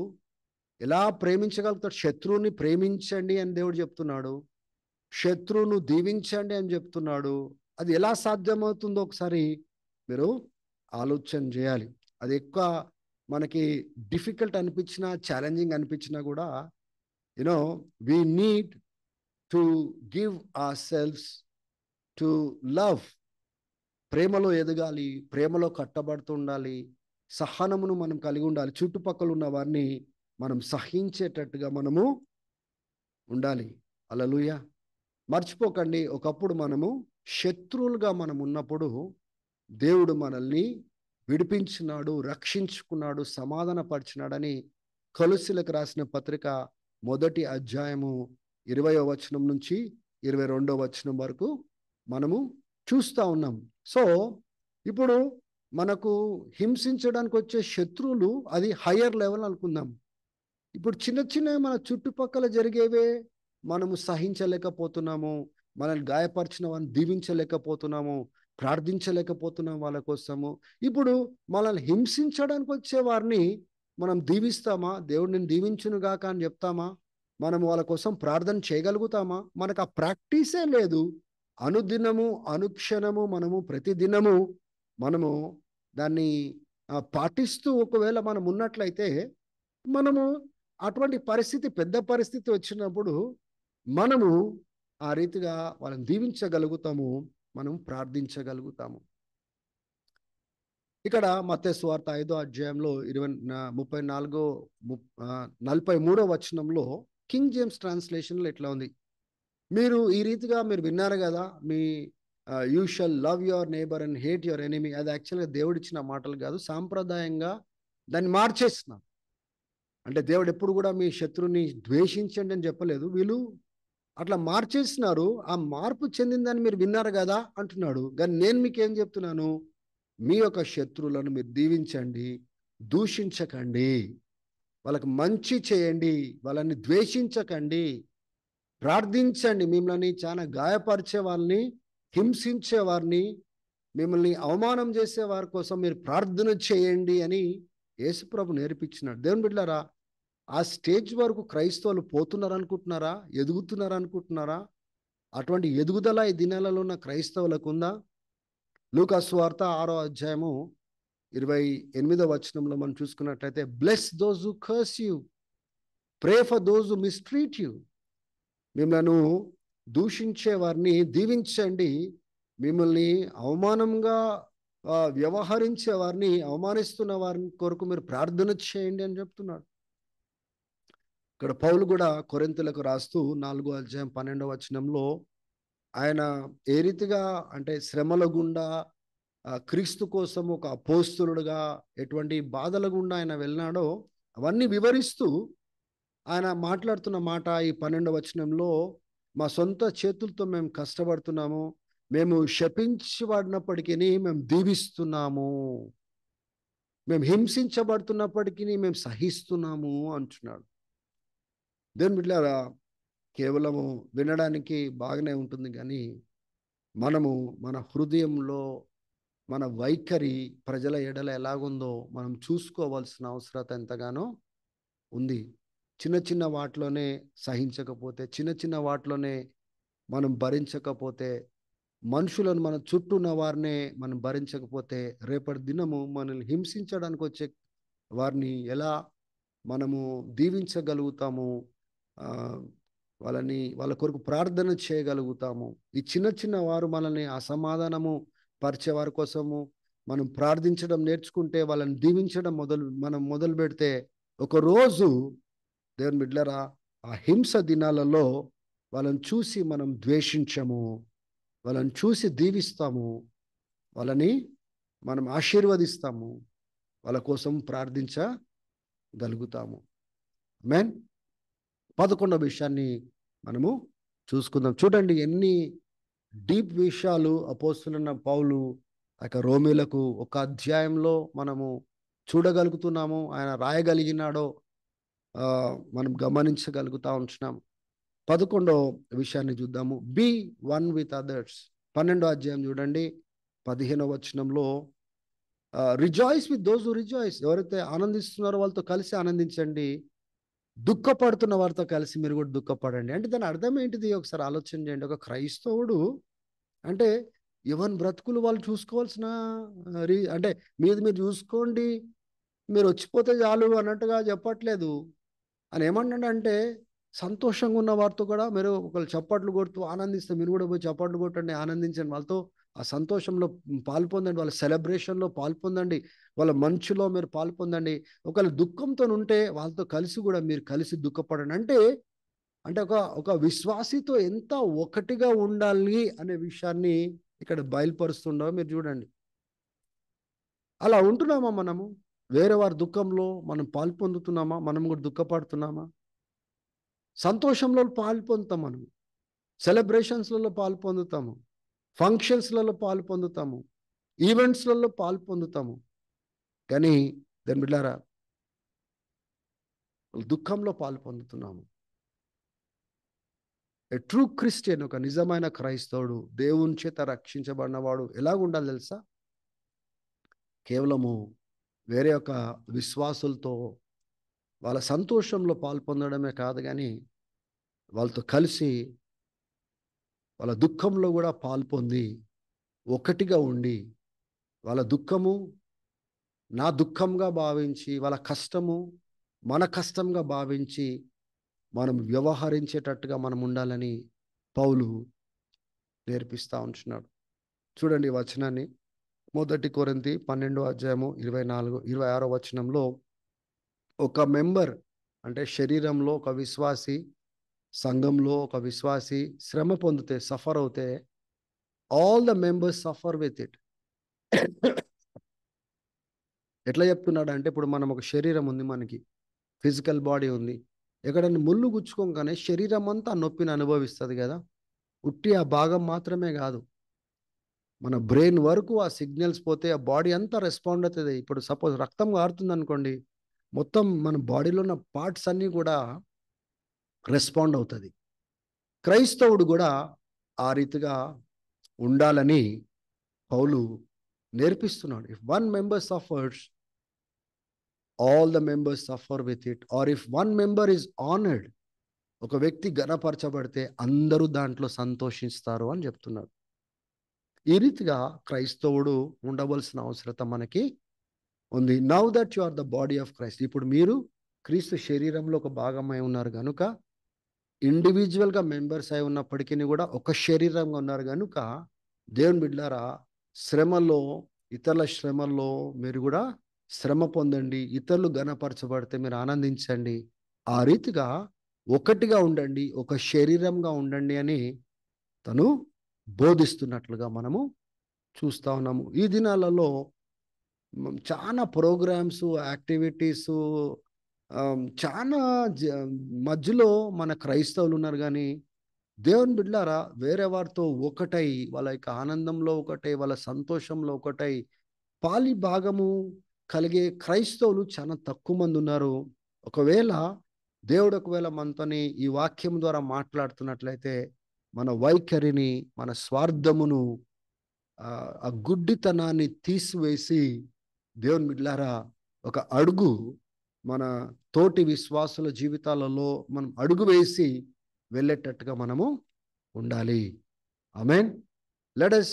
ఎలా ప్రేమించగలుగుతాడు? శత్రువుని ప్రేమించండి అని దేవుడు చెప్తున్నాడు, శత్రువును దీవించండి అని చెప్తున్నాడు. అది ఎలా సాధ్యమవుతుందో ఒకసారి మీరు ఆలోచన చేయాలి. అది ఎక్కువ మనకి డిఫికల్ట్ అనిపించినా, ఛాలెంజింగ్ అనిపించినా కూడా we need to give our selves to love. ప్రేమలో ఎదగాలి, ప్రేమలో కట్టబడుతూ ఉండాలి, సహనమును మనం కలిగి ఉండాలి. చుట్టుపక్కల ఉన్న వారిని మనం సహించేటట్టుగా మనము ఉండాలి. హల్లెలూయా. మర్చిపోకండి, ఒకప్పుడు మనము శత్రువులుగా మనం ఉన్నప్పుడు దేవుడు మనల్ని విడిపించినాడు, రక్షించుకున్నాడు, సమాధానపరిచినాడని కొలొస్సీలకు రాసిన పత్రిక 1వ అధ్యాయము 20వ వచనం నుంచి 22వ వచనం వరకు మనము చూస్తూ ఉన్నాం. సో ఇప్పుడు మనకు హింసించడానికి వచ్చే శత్రువులు అది హయ్యర్ లెవెల్ అనుకుందాం. ఇప్పుడు చిన్న చిన్న మన చుట్టుపక్కల జరిగేవే మనము సహించలేకపోతున్నాము, మనల్ని గాయపరిచిన వారిని దీవించలేకపోతున్నాము, ప్రార్థించలేకపోతున్నాం వాళ్ళ కోసము. ఇప్పుడు మనల్ని హింసించడానికి వచ్చే వారిని మనం దీవిస్తామా? దేవుడు నేను దీవించును గాక అని చెప్తామా? మనం వాళ్ళ కోసం ప్రార్థన చేయగలుగుతామా? మనకు ఆ ప్రాక్టీసే లేదు. అనుదినము, అనుక్షణము, మనము ప్రతిదినము మనము దాన్ని పాటిస్తూ ఒకవేళ మనం ఉన్నట్లయితే, మనము అటువంటి పరిస్థితి, పెద్ద పరిస్థితి వచ్చినప్పుడు మనము ఆ రీతిగా వాళ్ళని దీవించగలుగుతాము, మనం ప్రార్థించగలుగుతాము. ఇక్కడ మత్తయి సువార్త 5వ అధ్యాయంలో 43వ వచనంలో కింగ్ జేమ్స్ ట్రాన్స్లేషన్లో ఎట్లా ఉంది? మీరు ఈ రీతిగా మీరు విన్నారు కదా, మీ you shall love your neighbour and hate your enemy. అది యాక్చువల్గా దేవుడిచ్చిన మాటలు కాదు, సాంప్రదాయంగా దాన్ని మార్చేస్తున్నాం. అంటే దేవుడు ఎప్పుడు కూడా మీ శత్రువుని ద్వేషించండి అని చెప్పలేదు, వీళ్ళు అట్లా మార్చేస్తున్నారు. ఆ మార్పు చెందిందని మీరు విన్నారు కదా అంటున్నాడు. కానీ నేను మీకు ఏం చెప్తున్నాను? మీ యొక్క శత్రువులను మీరు దీవించండి, దూషించకండి, వాళ్ళకి మంచి చేయండి, వాళ్ళని ద్వేషించకండి, ప్రార్థించండి. మిమ్మల్ని చాలా గాయపరిచే వాళ్ళని, హింసించే వారిని, మిమ్మల్ని అవమానం చేసే వారి కోసం మీరు ప్రార్థన చేయండి అని యేసుప్రభు నేర్పించినాడు. దేవుని బిడ్డలారా, ఆ స్టేజ్ వరకు క్రైస్తవులు పోతున్నారు అనుకుంటున్నారా? ఎదుగుతున్నారు అనుకుంటున్నారా? అటువంటి ఎదుగుదల ఈ దినాలలో ఉన్న క్రైస్తవులకు ఉందా? లూకా సువార్త 6వ అధ్యాయము 28వ వచనంలో మనం చూసుకున్నట్లయితే, bless those who curse you, pray for those who mistreat you. మిమ్మల్ని దూషించే వారిని దీవించండి, మిమ్మల్ని అవమానంగా వ్యవహరించే వారిని, అవమానిస్తున్న వారిని కొరకు మీరు ప్రార్థన చేయండి అని చెప్తున్నాడు. ఇక్కడ పౌలు కూడా కొరింథీయులకు రాస్తూ 4వ అధ్యాయం 12వ వచనంలో ఆయన ఏ రీతిగా అంటే శ్రమల గుండా క్రీస్తు కోసం ఒక అపోస్తలుడుగా ఎటువంటి బాధల గుండా ఆయన వెళ్ళినాడో అవన్నీ వివరిస్తూ ఆయన మాట్లాడుతున్న మాట ఈ 12వ వచనంలో, మా సొంత చేతులతో మేము కష్టపడుతున్నాము, మేము శపించబడినప్పటికీ మేము దీవిస్తున్నాము, మేము హింసించబడుతున్నప్పటికీ మేము సహిస్తున్నాము అంటున్నాడు. దేవుని బిడ్డలారా, కేవలము వినడానికి బాగానే ఉంటుంది, కానీ మనము మన హృదయంలో మన వైఖరి ప్రజల ఎడల ఎలాగుందో మనం చూసుకోవాల్సిన అవసరత ఎంతగానో ఉంది. చిన్న చిన్న వాటిలోనే సహించకపోతే, చిన్న చిన్న వాటిలోనే మనం భరించకపోతే, మనుషులను మన చుట్టూ ఉన్న వారినే మనం భరించకపోతే, రేపటి దినము మనల్ని హింసించడానికి వచ్చే వారిని ఎలా మనము దీవించగలుగుతాము, వాళ్ళ కొరకు ప్రార్థన చేయగలుగుతాము? ఈ చిన్న చిన్న వారు మనల్ని అసమాధానము పరిచే వారి కోసము మనం ప్రార్థించడం నేర్చుకుంటే, వాళ్ళని దీవించడం మనం మొదలు పెడితే, ఒకరోజు దేవుని బిడ్డలారా, ఆ హింస దినాలలో వాళ్ళని చూసి మనం ద్వేషించము, వాళ్ళని చూసి దీవిస్తాము, వాళ్ళని మనం ఆశీర్వదిస్తాము, వాళ్ళ కోసం ప్రార్థించగలుగుతాము. ఆమేన్. 11వ విషయాన్ని మనము చూసుకుందాం. చూడండి ఎన్ని డీప్ విషయాలు అపోస్తలుడైన పౌలు రోమీలకు ఒక అధ్యాయంలో మనము చూడగలుగుతున్నాము. ఆయన రాయగలిగినాడో మనం గమనించగలుగుతా ఉంటున్నాము. 11వ విషయాన్ని చూద్దాము. Be one with others. 12వ అధ్యాయం చూడండి, 15వ వచనంలో rejoice with those who rejoice. ఎవరైతే ఆనందిస్తున్నారో వాళ్ళతో కలిసి ఆనందించండి, దుఃఖపడుతున్న వారితో కలిసి మీరు కూడా దుఃఖపడండి. అంటే దాని అర్థం ఏంటిది ఒకసారి ఆలోచన చేయండి. ఒక క్రైస్తవుడు అంటే ఎవరి బ్రతుకులు వాళ్ళు చూసుకోవాల్సిన అంటే మీది మీరు చూసుకోండి, మీరు వచ్చిపోతే చాలు అన్నట్టుగా చెప్పట్లేదు. అని ఏమన్నాడంటే సంతోషంగా ఉన్న వారితో కూడా మీరు ఒకళ్ళు చప్పట్లు కొడుతూ ఆనందిస్తే మీరు కూడా పోయి చప్పట్లు కొట్టండి, ఆనందించండి, వాళ్ళతో ఆ సంతోషంలో పాల్పొందండి, వాళ్ళ సెలబ్రేషన్లో పాల్పొందండి, వాళ్ళ మంచులో మీరు పాల్పొందండి. ఒకవేళ దుఃఖంతో ఉంటే వాళ్ళతో కలిసి కూడా మీరు కలిసి దుఃఖపడండి. అంటే అంటే ఒక ఒక విశ్వాసితో ఎంత ఒకటిగా ఉండాలి అనే విషయాన్ని ఇక్కడ బయలుపరుస్తుండో మీరు చూడండి. అలా ఉంటున్నామా మనము? వేరే వారి దుఃఖంలో మనం పాల్పొందుతున్నామా? మనం కూడా దుఃఖపడుతున్నామా? సంతోషంలో పాల్పొందుతాం, మనం సెలబ్రేషన్స్లలో పాల్పొందుతాము, ఫంక్షన్స్లలో పాల్పొందుతాము, ఈవెంట్స్లలో పాల్పొందుతాము. కానీ దాని బిడ్డారా దుఃఖంలో పాల్పొందుతున్నాము. ఏ ట్రూ క్రిస్టియన్, ఒక నిజమైన క్రైస్తవుడు, దేవుని చేత రక్షించబడినవాడు ఎలాగ ఉండాలి తెలుసా? కేవలము వేరే ఒక విశ్వాసులతో వాళ్ళ సంతోషంలో పాల్పొందడమే కాదు, కానీ వాళ్ళతో కలిసి వాళ్ళ దుఃఖంలో కూడా పాల్పొంది ఒకటిగా ఉండి వాళ్ళ దుఃఖము నా దుఃఖంగా భావించి, వాళ్ళ కష్టము మన కష్టంగా భావించి మనం వ్యవహరించేటట్టుగా మనం ఉండాలని పౌలు నేర్పిస్తూ ఉంటున్నాడు. చూడండి ఈ వచనాన్ని. 1 కొరింథీ 12వ అధ్యాయము 26వ వచనంలో ఒక మెంబర్ అంటే శరీరంలో ఒక విశ్వాసి, సంఘంలో ఒక విశ్వాసి శ్రమ పొందితే, సఫర్ అవుతే all the members suffer with it. ఎట్లా చెప్తున్నాడు అంటే, ఇప్పుడు మనం ఒక శరీరం ఉంది, మనకి ఫిజికల్ బాడీ ఉంది. ఎక్కడన్నా ముళ్ళు గుచ్చుకోగానే శరీరం అంతా నొప్పిని అనుభవిస్తుంది కదా. ఉట్టి ఆ భాగం మాత్రమే కాదు, మన బ్రెయిన్ వరకు ఆ సిగ్నల్స్ పోతే ఆ బాడీ అంతా రెస్పాండ్ అవుతుంది. ఇప్పుడు సపోజ్ రక్తం కారుతుంది అనుకోండి, మొత్తం మన బాడీలో ఉన్న పార్ట్స్ అన్నీ కూడా రెస్పాండ్ అవుతుంది. క్రైస్తవుడు కూడా ఆ రీతిగా ఉండాలని పౌలు నేర్పిస్తున్నాడు. If one member suffers, all the members suffer with it. Or if one member is honoured, ఒక వ్యక్తి ఘనపరచబడితే అందరూ దాంట్లో సంతోషిస్తారు అని చెప్తున్నాడు. ఈ రీతిగా క్రైస్తవుడు ఉండవలసిన అవసరం మనకి ఉంది. Now that you are the body of Christ. ఇప్పుడు మీరు క్రీస్తు శరీరంలో ఒక భాగమై ఉన్నారు కనుక, ఇండివిజువల్గా మెంబర్స్ అయి ఉన్నప్పటికీ కూడా ఒక శరీరంగా ఉన్నారు కనుక, దేవుని బిడ్డలారా శ్రమలో, ఇతరుల శ్రమల్లో మీరు కూడా శ్రమ పొందండి, ఇతరులు ఘనపరచబడితే మీరు ఆనందించండి. ఆ రీతిగా ఒకటిగా ఉండండి, ఒక శరీరంగా ఉండండి అని తను బోధిస్తున్నట్లుగా మనము చూస్తూ ఉన్నాము. ఈ దినాలలో చాలా ప్రోగ్రామ్స్, యాక్టివిటీస్, చాలా మధ్యలో మన క్రైస్తవులు ఉన్నారు. కానీ దేవుని బిడ్డలారా వేరే వారితో ఒకటై, వాళ్ళ యొక్క ఆనందంలో ఒకటై, వాళ్ళ సంతోషంలో ఒకటై పాలి భాగము కలిగే క్రైస్తవులు చాలా తక్కువ మంది ఉన్నారు. ఒకవేళ దేవుడు మనతోని ఈ వాక్యం ద్వారా మాట్లాడుతున్నట్లయితే మన వైఖరిని, మన స్వార్థమును, ఆ గుడ్డితనాన్ని తీసివేసి దేవుని బిడ్డలారా ఒక అడుగు మన తోటి విశ్వాసుల జీవితాలలో మనం అడుగు వేసి వెళ్ళేటట్టుగా మనము ఉండాలి. ఆమేన్. Let us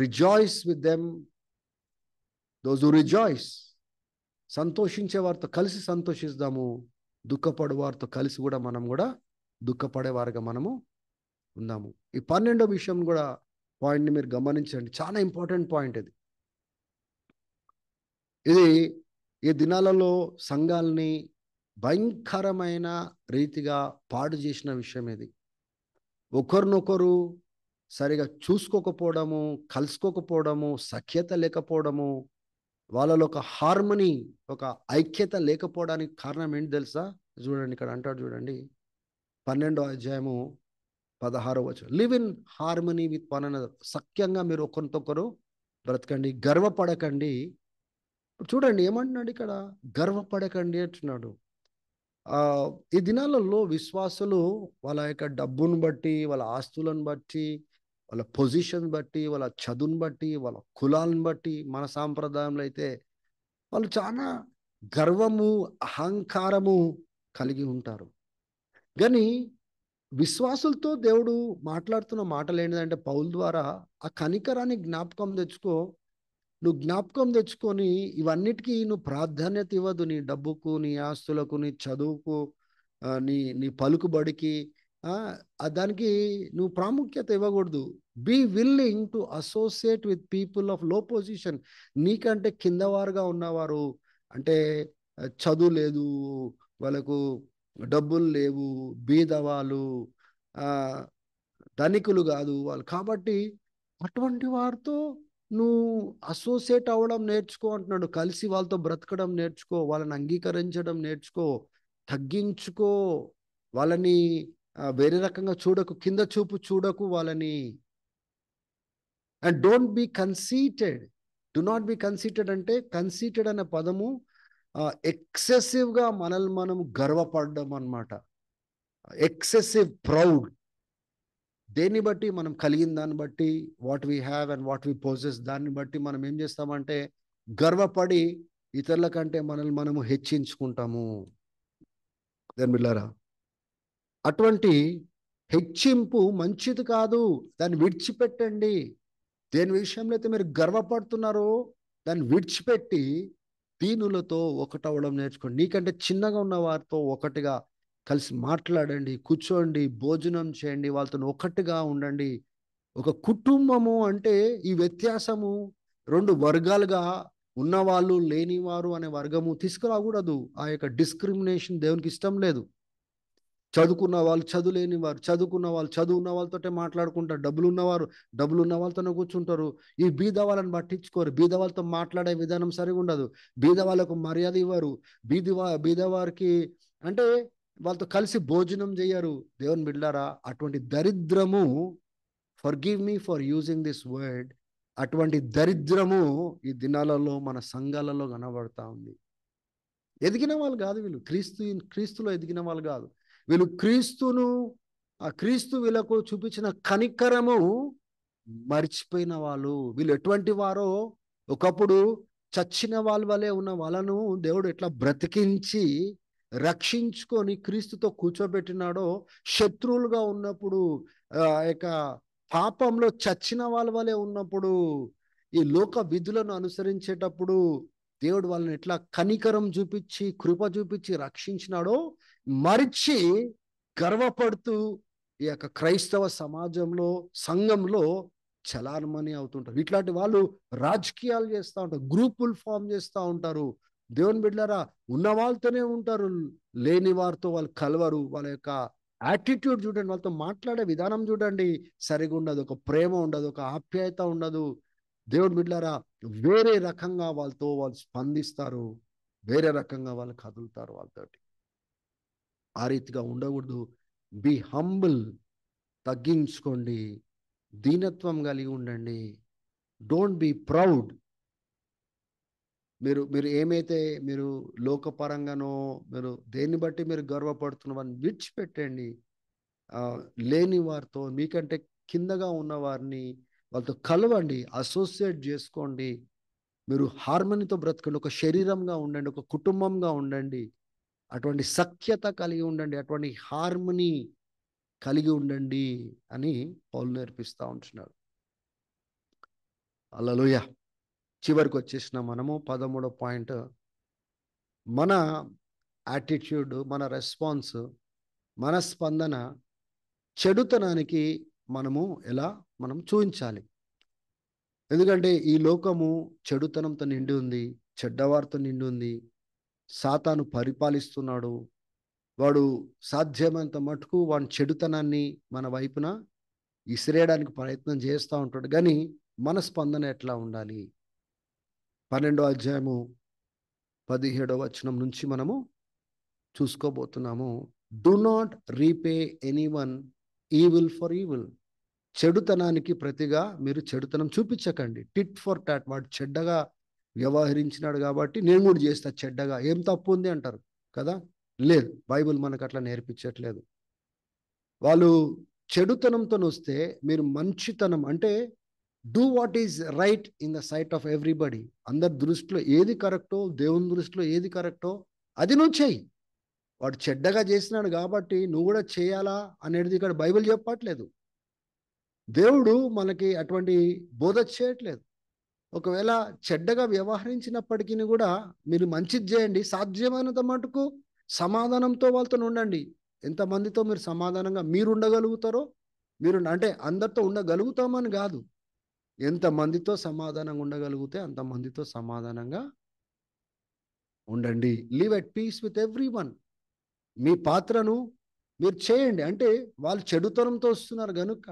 rejoice with them, those who rejoice. సంతోషించే వారితో కలిసి సంతోషిద్దాము, దుఃఖపడే వారితో కలిసి కూడా మనం కూడా దుఃఖపడే వారిగా మనము ఉందాము. ఈ 12వ విషయం కూడా పాయింట్ని మీరు గమనించండి, చాలా ఇంపార్టెంట్ పాయింట్ ఇది. ఇది ఈ దినాలలో సంఘాలని భయంకరమైన రీతిగా పాడు చేసిన విషయం ఇది. ఒకరినొకరు సరిగా చూసుకోకపోవడము, కలుసుకోకపోవడము, సఖ్యత లేకపోవడము, వాళ్ళలో ఒక హార్మనీ, ఒక ఐక్యత లేకపోవడానికి కారణం ఏంటి తెలుసా? చూడండి, ఇక్కడ అంటాడు చూడండి, 12వ అధ్యాయము 16వ వచనం. Live in harmony with one another. సఖ్యంగా మీరు ఒకరితోకరు బ్రతకండి, గర్వపడకండి. చూడండి ఏమంటున్నాడు ఇక్కడ, గర్వపడకండి అంటున్నాడు. ఈ దినాలలో విశ్వాసులు వాళ్ళ యొక్క డబ్బును బట్టి, వాళ్ళ ఆస్తులను బట్టి, వాళ్ళ పొజిషన్ బట్టి, వాళ్ళ చదువును బట్టి, వాళ్ళ కులాలను బట్టి, మన సాంప్రదాయంలో అయితే వాళ్ళు చాలా గర్వము, అహంకారము కలిగి ఉంటారు. కానీ విశ్వాసులతో దేవుడు మాట్లాడుతున్న మాటలు ఏంటంటే పౌలు ద్వారా, ఆ కనికరాన్ని జ్ఞాపకం తెచ్చుకో. నువ్వు జ్ఞాపకం తెచ్చుకొని ఇవన్నిటికీ నువ్వు ప్రాధాన్యత ఇవ్వదు. నీ డబ్బుకు, నీ ఆస్తులకు, నీ చదువుకు, నీ నీ పలుకుబడికి, దానికి నువ్వు ప్రాముఖ్యత ఇవ్వకూడదు. Be willing to associate with people of low position. నీకంటే కింద వారుగా ఉన్నవారు, అంటే చదువు లేదు, వాళ్ళకు డబ్బులు లేవు, బీదవాళ్ళు, ఆ, ధనికులు కాదు వాళ్ళు. కాబట్టి అటువంటి వారితో నువ్వు అసోసియేట్ అవ్వడం నేర్చుకో అంటున్నాడు. కలిసి వాళ్ళతో బ్రతకడం నేర్చుకో, వాళ్ళని అంగీకరించడం నేర్చుకో, తగ్గించుకో, వాళ్ళని వేరే రకంగా చూడకు, కింద చూపు చూడకు వాళ్ళని. And don't be conceited. Do not be conceited అంటే, కన్సీటెడ్ అనే పదము ఎక్సెసివ్గా మనల్ని మనం గర్వపడడం అన్నమాట. Excessive proud. దేన్ని బట్టి, మనం కలిగిన దాన్ని బట్టి, what we have and what we possess, దాన్ని బట్టి మనం ఏం చేస్తామంటే గర్వపడి ఇతరుల కంటే మనల్ని మనము హెచ్చించుకుంటాము. దాని బిళ్ళారా, అటువంటి హెచ్చింపు మంచిది కాదు. దాన్ని విడిచిపెట్టండి. దేని విషయంలో అయితే మీరు గర్వపడుతున్నారో దాన్ని విడిచిపెట్టి దీనులతో ఒకటవడం నేర్చుకోండి. నీకంటే చిన్నగా ఉన్న వారితో ఒకటిగా కలిసి మాట్లాడండి, కూర్చోండి, భోజనం చేయండి, వాళ్ళతో ఒకటిగా ఉండండి. ఒక కుటుంబము అంటే ఈ వ్యత్యాసము, రెండు వర్గాలుగా ఉన్నవాళ్ళు లేనివారు అనే వర్గము తీసుకురాకూడదు. ఆ యొక్క డిస్క్రిమినేషన్ దేవునికి ఇష్టం లేదు. చదువుకున్న వాళ్ళు, చదువు లేని వారు, చదువుకున్న వాళ్ళు, చదువు ఉన్న వాళ్ళతోటే మాట్లాడుకుంటారు. డబ్బులు ఉన్నవారు డబ్బులు ఉన్న వాళ్ళతోనే కూర్చుంటారు. ఈ బీద వాళ్ళని పట్టించుకోరు. బీద వాళ్ళతో మాట్లాడే విధానం సరిగా ఉండదు. బీద వాళ్ళకు మర్యాద ఇవ్వరు. బీద వారికి అంటే వాళ్ళతో కలిసి భోజనం చేయరు. దేవుని బిడ్డారా, అటువంటి దరిద్రము, forgive me for using this word, అటువంటి దరిద్రము ఈ దినాలలో మన సంఘాలలో కనబడతా ఉంది. ఎదిగిన వాళ్ళు కాదు వీళ్ళు, క్రీస్తులో ఎదిగిన వాళ్ళు కాదు వీళ్ళు. ఆ క్రీస్తు వీళ్ళకు చూపించిన కనికరము మర్చిపోయిన వాళ్ళు. వీళ్ళు ఎటువంటి వారో, ఒకప్పుడు చచ్చిన వాళ్ళ వలె ఉన్న వాళ్ళను దేవుడు ఎట్లా బ్రతికించి రక్షించుకొని క్రీస్తుతో కూర్చోబెట్టినాడో, శత్రువులుగా ఉన్నప్పుడు, ఆ యొక్క పాపంలో చచ్చిన వాళ్ళ వలె ఉన్నప్పుడు, ఈ లోక విధులను అనుసరించేటప్పుడు దేవుడు వాళ్ళని ఎట్లా కనికరం చూపించి, కృప చూపించి రక్షించినాడో మరిచి గర్వపడుతూ ఈ యొక్క క్రైస్తవ సమాజంలో, సంఘంలో చలామణి అవుతుంటారు. ఇట్లాంటి వాళ్ళు రాజకీయాలు చేస్తూ ఉంటారు, గ్రూపులు ఫామ్ చేస్తూ ఉంటారు. దేవుని బిడ్డలారా, ఉన్న వాళ్ళతోనే ఉంటారు, లేని వారితో వాళ్ళు కలవరు. వాళ్ళ యొక్క యాటిట్యూడ్ చూడండి, వాళ్ళతో మాట్లాడే విధానం చూడండి, సరిగా ఉండదు. ఒక ప్రేమ ఉండదు, ఒక ఆప్యాయత ఉండదు. దేవుని బిడ్డలారా, వేరే రకంగా వాళ్ళు స్పందిస్తారు, వేరే రకంగా వాళ్ళు కదులుతారు వాళ్ళతోటి. ఆ రీతిగా ఉండకూడదు. బి హంబుల్, తగ్గించుకోండి, దీనత్వం కలిగి ఉండండి. Don't be proud. మీరు మీరు ఏమైతే మీరు లోకపరంగానో, మీరు దేన్ని బట్టి మీరు గర్వపడుతున్నవారిని విడిచిపెట్టండి. లేని వారితో, మీకంటే కిందగా ఉన్న వారిని వాళ్ళతో కలవండి, అసోసియేట్ చేసుకోండి. మీరు హార్మనీతో బ్రతకండి, ఒక శరీరంగా ఉండండి, ఒక కుటుంబంగా ఉండండి. అటువంటి సఖ్యత కలిగి ఉండండి, అటువంటి హార్మనీ కలిగి ఉండండి అని పౌలు నేర్పిస్తూ ఉంటున్నాడు. హల్లెలూయా. చివరికి వచ్చేసిన మనము 13వ పాయింట్, మన యాటిట్యూడ్, మన రెస్పాన్స్, మన స్పందన చెడుతనానికి మనం చూపించాలి. ఎందుకంటే ఈ లోకము చెడుతనంతో నిండి ఉంది, చెడ్డవారితో నిండి ఉంది. సాతాను పరిపాలిస్తున్నాడు. వాడు సాధ్యమైనంత మటుకు వాని చెడుతనాన్ని మన వైపున ఇసిరేయడానికి ప్రయత్నం చేస్తూ ఉంటాడు. కానీ మన స్పందన ఎట్లా ఉండాలి? 12వ అధ్యాయము 17వ వచనం నుంచి మనము చూసుకోబోతున్నాము. Do not repay anyone evil for evil. చెడుతనానికి ప్రతిగా మీరు చెడుతనం చూపించకండి. Tit for tat. వాడు చెడ్డగా వ్యవహరించినాడు కాబట్టి నేను కూడా చేస్తా చెడ్డగా, ఏం తప్పు ఉంది అంటారు కదా. లేదు, బైబిల్ మనకు అట్లా నేర్పించట్లేదు. వాళ్ళు చెడుతనంతో వస్తే మీరు మంచితనం అంటే do what is right in the sight of everybody. అందరి దృష్టిలో ఏది కరెక్టో, దేవుని దృష్టిలో ఏది కరెక్టో అది నువ్వు చెయ్యి. వాడు చెడ్డగా చేసినాడు కాబట్టి నువ్వు కూడా చేయాలా అనేది ఇక్కడ బైబిల్ చెప్పట్లేదు. దేవుడు మనకి అటువంటి బోధ చేయట్లేదు. ఒకవేళ చెడ్డగా వ్యవహరించినప్పటికీ కూడా మీరు మంచిది చేయండి, సాధ్యమైనంత మటుకు సమాధానంతో వాళ్ళతో ఉండండి. ఎంతమందితో మీరు సమాధానంగా మీరు ఉండగలుగుతారో మీరు, అంటే అందరితో ఉండగలుగుతామని కాదు, ఎంతమందితో సమాధానంగా ఉండగలిగితే అంతమందితో సమాధానంగా ఉండండి. Live at peace with every one. మీ పాత్రను మీరు చేయండి. అంటే వాళ్ళు చెడుతనంతో వస్తున్నారు కనుక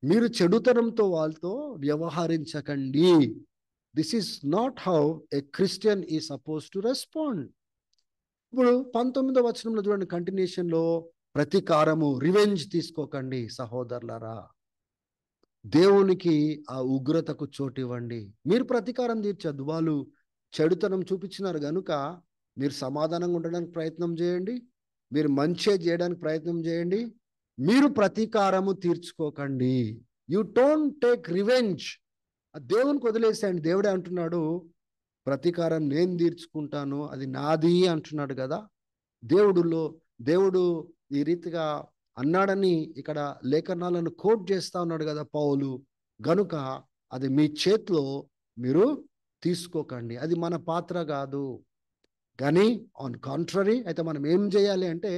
మీరు చెడుతనంతో వాళ్ళతో వ్యవహరించకండి. This is not how a Christian is suppose to respond. ఇప్పుడు 19వ వచనంలో చూడండి, కంటిన్యూషన్లో ప్రతీకారము, రివెంజ్ తీసుకోకండి సహోదరులారా. దేవునికి ఆ ఉగ్రతకు చోటు ఇవ్వండి. మీరు ప్రతీకారం తీర్చొద్దు. వాళ్ళు చెడుతనం చూపించినారు కనుక మీరు సమాధానంగా ఉండడానికి ప్రయత్నం చేయండి, మీరు మంచి చేయడానికి ప్రయత్నం చేయండి. మీరు ప్రతీకారము తీర్చుకోకండి. You don't take revenge. దేవునికి వదిలేసేయండి. దేవుడే అంటున్నాడు ప్రతీకారం నేను తీర్చుకుంటాను, అది నాది అంటున్నాడు కదా. దేవుడు ఈ రీతిగా అన్నాడని ఇక్కడ లేఖనాలను కోట్ చేస్తా ఉన్నాడు కదా పౌలు. గనుక అది మీ చేతిలో మీరు తీసుకోకండి, అది మన పాత్ర కాదు. కానీ ఆన్ కాంట్రరీ అయితే మనం ఏం చేయాలి అంటే,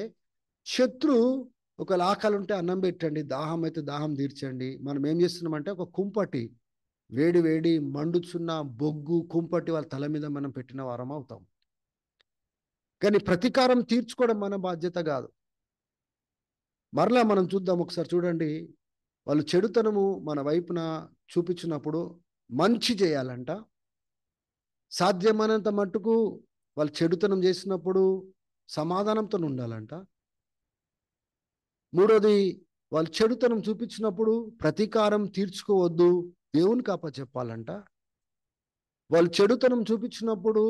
శత్రు ఒకవేళ ఆకలి ఉంటే అన్నం పెట్టండి, దాహం అయితే దాహం తీర్చండి. మనం ఏం చేస్తున్నామంటే ఒక కుంపటి, వేడి వేడి మండుచున్న బొగ్గు కుంపటి వాళ్ళ తల మీద మనం పెట్టిన వారం అవుతాం. కానీ ప్రతీకారం తీర్చుకోవడం మన బాధ్యత కాదు. మరలా మనం చూద్దాం, ఒకసారి చూడండి. వాళ్ళు చెడుతనము మన వైపున చూపించినప్పుడు మంచి చేయాలంట. సాధ్యమైనంత మట్టుకు వాళ్ళు చెడుతనం చేసినప్పుడు సమాధానంతో ఉండాలంట. మూడోది, వాళ్ళు చెడుతనం చూపించినప్పుడు ప్రతీకారం తీర్చుకోవద్దు, దేవునికి అప్పచెప్పాలంట. వాళ్ళు చెడుతనం చూపించినప్పుడు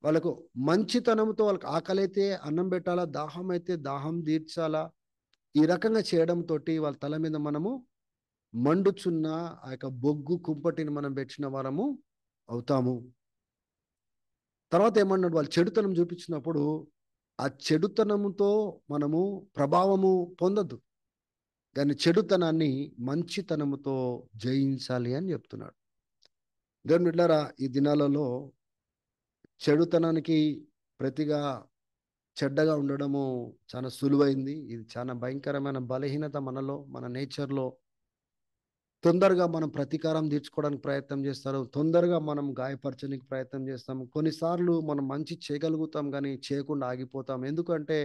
వాళ్ళకు మంచితనంతో, వాళ్ళకి ఆకలైతే అన్నం పెట్టాలా, దాహం అయితే దాహం తీర్చాలా. ఈ రకంగా చేయడంతో వాళ్ళ తల మీద మనము మండుచున్న ఆ యొక్క బొగ్గు కుంపటిని మనం పెట్టిన వారము అవుతాము. తర్వాత ఏమన్నాడు, వాళ్ళు చెడుతనం చూపించినప్పుడు ఆ చెడుతనముతో మనము ప్రభావము పొందద్దు, కానీ చెడుతనాన్ని మంచితనముతో జయించాలి అని చెప్తున్నాడు. దేవుని బిడ్డలారా, ఈ దినాలలో చెడుతనానికి ప్రతిగా చెడ్డగా ఉండడము చాలా సులువైంది. ఇది చాలా భయంకరమైన బలహీనత మనలో, మన నేచర్లో. తొందరగా మనం ప్రతీకారం తీర్చుకోవడానికి ప్రయత్నం చేస్తారు, తొందరగా మనం గాయపరచడానికి ప్రయత్నం చేస్తాం. కొన్నిసార్లు మనం మంచి చేయగలుగుతాం కానీ చేయకుండా ఆగిపోతాం. ఎందుకంటే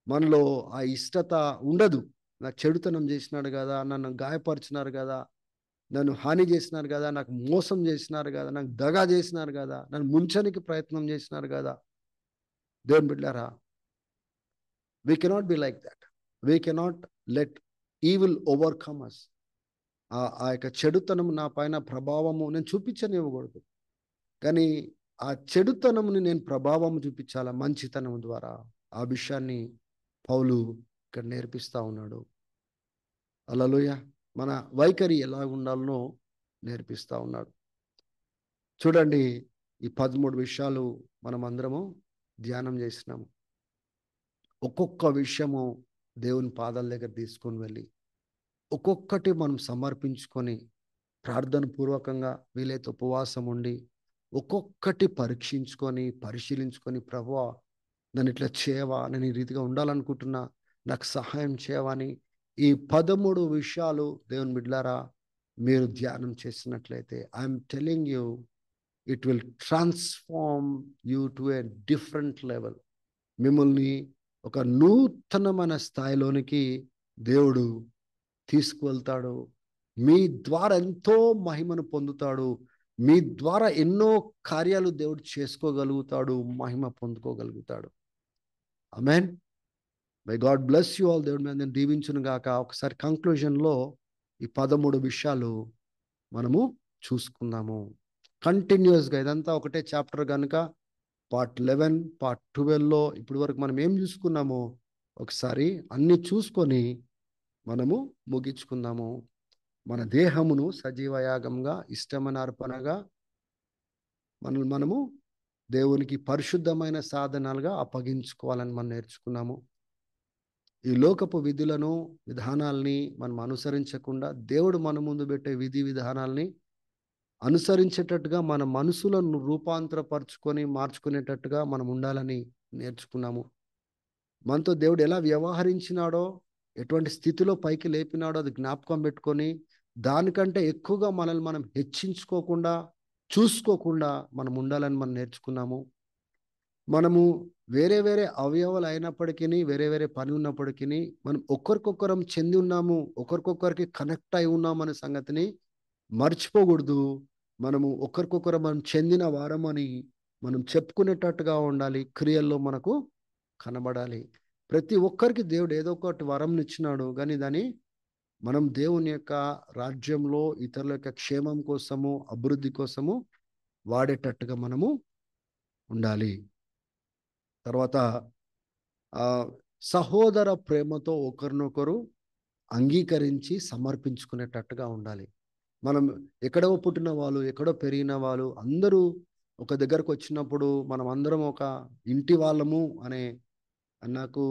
మనలో ఆ ఇష్టత ఉండదు. నాకు చెడుతనం చేసినాడు కదా, నన్ను గాయపరిచినారు కదా, నన్ను హాని చేసినారు కదా, నాకు మోసం చేసినారు కదా, నాకు దగా చేసినారు కదా, నన్ను ముంచడానికి ప్రయత్నం చేసినారు కదా. దేవుని బిడ్డలారా, we cannot be like that. We cannot let evil overcome us. ఆ యొక్క చెడుతనం నా పైన ప్రభావము నేను చూపించనివ్వకూడదు, కానీ ఆ చెడుతనముని నేను ప్రభావం చూపించాలా మంచితనం ద్వారా. ఆ విషయాన్ని పౌలు ఇక్కడ నేర్పిస్తా ఉన్నాడు. హల్లెలూయా. మన వైఖరి ఎలా ఉండాలనో నేర్పిస్తా ఉన్నాడు. చూడండి, ఈ 13 విషయాలు మనం అందరము ధ్యానం చేసినాము. ఒక్కొక్క విషయము దేవుని పాదాల దగ్గర తీసుకొని వెళ్ళి ఒక్కొక్కటి మనం సమర్పించుకొని ప్రార్థన పూర్వకంగా వీలైతే ఉపవాసం ఉండి ఒక్కొక్కటి పరీక్షించుకొని పరిశీలించుకొని, ప్రభువా నన్ను ఇట్లా చేయవా, నేను ఈ రీతిగా ఉండాలనుకుంటున్నా, నాకు సహాయం చేయవా అని ఈ 13 విషయాలు దేవుని బిడ్డలారా మీరు ధ్యానం చేసినట్లయితే, I'm telling you, it will transform you to a different level. మిమ్మల్ని ఒక నూతనమైన స్థాయిలోనికి దేవుడు తీసుకువెళ్తాడు. మీ ద్వారా ఎంతో మహిమను పొందుతాడు. మీ ద్వారా ఎన్నో కార్యాలు దేవుడు చేసుకోగలుగుతాడు, మహిమ పొందుకోగలుగుతాడు. ఆమేన్. My God bless you all. దేవుడి మీద నేను దీవించును గాక. ఒకసారి కంక్లూజన్లో ఈ 13 విషయాలు మనము చూసుకుందాము కంటిన్యూస్గా. ఇదంతా ఒకటే చాప్టర్ కనుక పార్ట్ 11 పార్ట్ 12లో ఇప్పటి వరకు మనం ఏం చూసుకున్నామో ఒకసారి అన్ని చూసుకొని మనము ముగించుకుందాము. మన దేహమును సజీవయాగంగా ఇష్టమైన అర్పణగా మనము దేవునికి పరిశుద్ధమైన సాధనాలుగా అప్పగించుకోవాలని మనం నేర్చుకున్నాము. ఈ లోకపు విధులను విధానాల్ని మనం అనుసరించకుండా దేవుడు మన ముందు పెట్టే విధి విధానాల్ని అనుసరించేటట్టుగా మన మనసులను రూపాంతరపరుచుకొని మార్చుకునేటట్టుగా మనం ఉండాలని నేర్చుకున్నాము. మనతో దేవుడు ఎలా వ్యవహరించినాడో, ఎటువంటి స్థితిలో పైకి లేపినాడో అది జ్ఞాపకం పెట్టుకొని దానికంటే ఎక్కువగా మనల్ని మనం హెచ్చించుకోకుండా చూసుకోకుండా మనం ఉండాలని మనం నేర్చుకున్నాము. మనము వేరే వేరే అవయవాలు అయినప్పటికీ, వేరే వేరే పని ఉన్నప్పటికీ మనం ఒకరికొకరం చెంది ఉన్నాము, ఒకరికొకరికి కనెక్ట్ అయి ఉన్నాము అనే సంగతిని మర్చిపోకూడదు. మనము ఒకరికొకరు మనం చెందిన వారమని మనం చెప్పుకునేటట్టుగా ఉండాలి. క్రియల్లో మనకు కనబడాలి. ప్రతి ఒక్కరికి దేవుడు ఏదో ఒకటి వరం ఇచ్చినాడు, కానీ దాన్ని మనం దేవుని యొక్క రాజ్యంలో ఇతరుల యొక్క క్షేమం కోసము, అభివృద్ధి కోసము వాడేటట్టుగా మనము ఉండాలి. తర్వాత సహోదర ప్రేమతో ఒకరినొకరు అంగీకరించి సమర్పించుకునేటట్టుగా ఉండాలి. మనం ఎక్కడో పుట్టిన వాళ్ళు, ఎక్కడో పెరిగిన వాళ్ళు అందరూ ఒక దగ్గరకు వచ్చినప్పుడు మనం అందరం ఒక ఇంటి వాళ్ళము అనే నాకు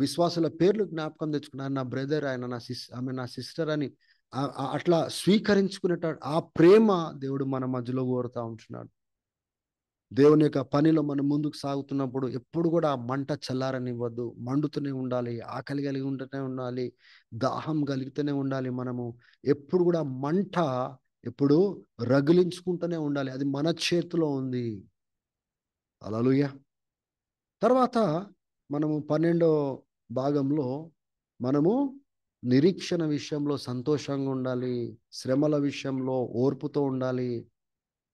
విశ్వాసుల పేర్లు జ్ఞాపకం తెచ్చుకున్నాను. నా బ్రదర్, ఆమె నా సిస్టర్ అని అట్లా స్వీకరించుకునేట ఆ ప్రేమ దేవుడు మన మధ్యలో కోరుతా ఉంటున్నాడు. దేవుని యొక్క పనిలో మనం ముందుకు సాగుతున్నప్పుడు ఎప్పుడు కూడా మంట చల్లారనివ్వద్దు. మండుతూనే ఉండాలి, ఆకలి కలిగి ఉంటూనే ఉండాలి, దాహం కలిగితేనే ఉండాలి. మనము ఎప్పుడు కూడా మంట ఎప్పుడు రగిలించుకుంటూనే ఉండాలి. అది మన చేతిలో ఉంది. హల్లెలూయా. తర్వాత మనము 12వ భాగంలో మనము నిరీక్షణ విషయంలో సంతోషంగా ఉండాలి, శ్రమల విషయంలో ఓర్పుతో ఉండాలి,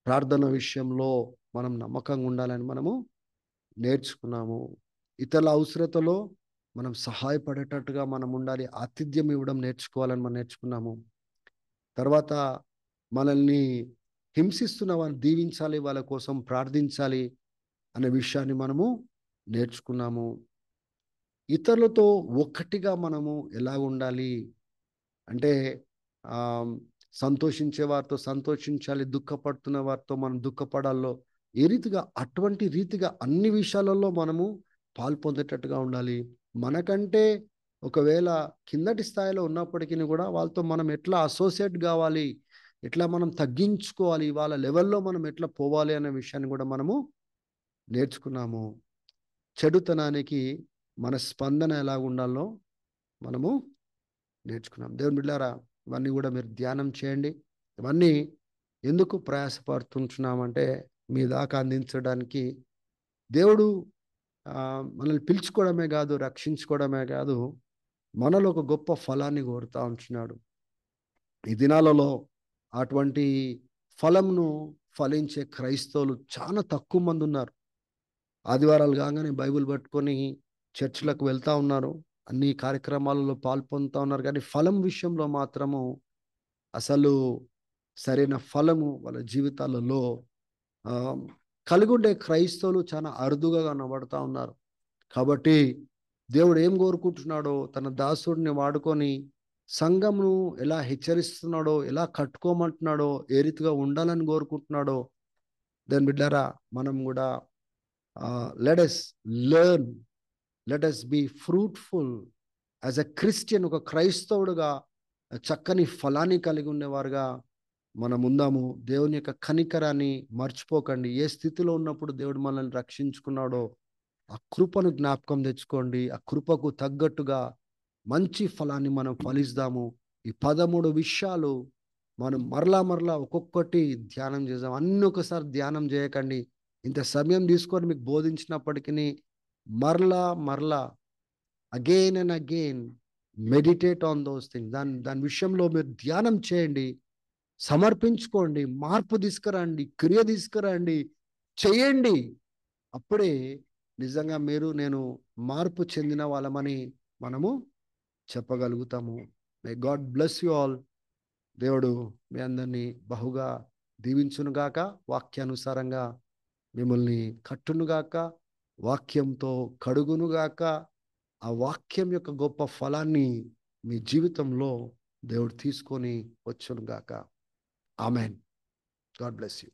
ప్రార్థన విషయంలో మనం నమ్మకంగా ఉండాలని మనము నేర్చుకున్నాము. ఇతరుల అవసరతలో మనం సహాయపడేటట్టుగా మనం ఉండాలి, ఆతిథ్యం ఇవ్వడం నేర్చుకోవాలని మనం నేర్చుకున్నాము. తర్వాత మనల్ని హింసిస్తున్న వాళ్ళని దీవించాలి, వాళ్ళ కోసం ప్రార్థించాలి అనే విషయాన్ని మనము నేర్చుకున్నాము. ఇతరులతో ఒక్కటిగా మనము ఎలా ఉండాలి అంటే సంతోషించే వారితో సంతోషించాలి, దుఃఖపడుతున్న వారితో మనం దుఃఖపడాలో ఏ రీతిగా అటువంటి రీతిగా అన్ని విషయాలలో మనము పాల్పొందేటట్టుగా ఉండాలి. మనకంటే ఒకవేళ కిందటి స్థాయిలో ఉన్నప్పటికీ కూడా వాళ్ళతో మనం ఎట్లా అసోసియేట్ కావాలి, ఎట్లా మనం తగ్గించుకోవాలి, వాళ్ళ లెవెల్లో మనం ఎట్లా పోవాలి అనే విషయాన్ని కూడా మనము నేర్చుకున్నాము. చెడుతనానికి మన స్పందన ఎలా ఉండాలో మనము నేర్చుకున్నాం. దేవుని బిడ్డలారా, ఇవన్నీ కూడా మీరు ధ్యానం చేయండి. ఇవన్నీ ఎందుకు ప్రయాసపడుతుంటున్నామంటే మీ దాకా అందించడానికి. దేవుడు మనల్ని పిలుచుకోవడమే కాదు, రక్షించుకోవడమే కాదు, మనలో ఒక గొప్ప ఫలాన్ని కోరుతా ఉంటున్నాడు. ఈ దినాలలో అటువంటి ఫలంను ఫలించే క్రైస్తవులు చాలా తక్కువ మంది ఉన్నారు. ఆదివారాలు కాగానే బైబిల్ పట్టుకొని చర్చిలకు వెళ్తా ఉన్నారు, అన్ని కార్యక్రమాలలో పాల్పొందుతా ఉన్నారు, కానీ ఫలం విషయంలో మాత్రము అసలు సరైన ఫలము వాళ్ళ జీవితాలలో కలిగి ఉండే క్రైస్తవులు చాలా అరుదుగా కనబడతా ఉన్నారు. కాబట్టి దేవుడు ఏం కోరుకుంటున్నాడో, తన దాసుడిని వాడుకొని సంఘమును ఎలా హెచ్చరిస్తున్నాడో, ఎలా కట్టుకోమంటున్నాడో, ఏ రీతిగా ఉండాలని కోరుకుంటున్నాడో, దాని బిడ్డారా మనం కూడా let us learn, let us be fruitful as a Christian. ఒక క్రైస్తవుడుగా చక్కని ఫలాన్ని కలిగి ఉండేవారుగా మనం ఉందాము. దేవుని యొక్క కనికరాన్ని మర్చిపోకండి. ఏ స్థితిలో ఉన్నప్పుడు దేవుడు మనల్ని రక్షించుకున్నాడో ఆ కృపను జ్ఞాపకం తెచ్చుకోండి. ఆ కృపకు తగ్గట్టుగా మంచి ఫలాన్ని మనం ఫలిస్తాము. ఈ 13 విషయాలు మనం మరలా ఒక్కొక్కటి ధ్యానం చేద్దాం. అన్ని ఒకసారి ధ్యానం చేయకండి. ఇంత సమయం తీసుకొని మీకు బోధించినప్పటికీ మరలా again and again meditate on those things. దాని విషయంలో మీరు ధ్యానం చేయండి, సమర్పించుకోండి, మార్పు తీసుకురండి, క్రియ తీసుకురండి, చేయండి. అప్పుడే నిజంగా మీరు నేను మార్పు చెందిన వాళ్ళమని మనము చెప్పగలుగుతాము. May God bless you all. దేవుడు మీ అందరినీ బహుగా దీవించునుగాక. వాక్యానుసారంగా మిమ్మల్ని కట్టునుగాక, వాక్యంతో కడుగునుగాక. ఆ వాక్యం యొక్క గొప్ప ఫలాన్ని మీ జీవితంలో దేవుడు తీసుకొని వచ్చునుగాక. ఆమెన్. God bless you.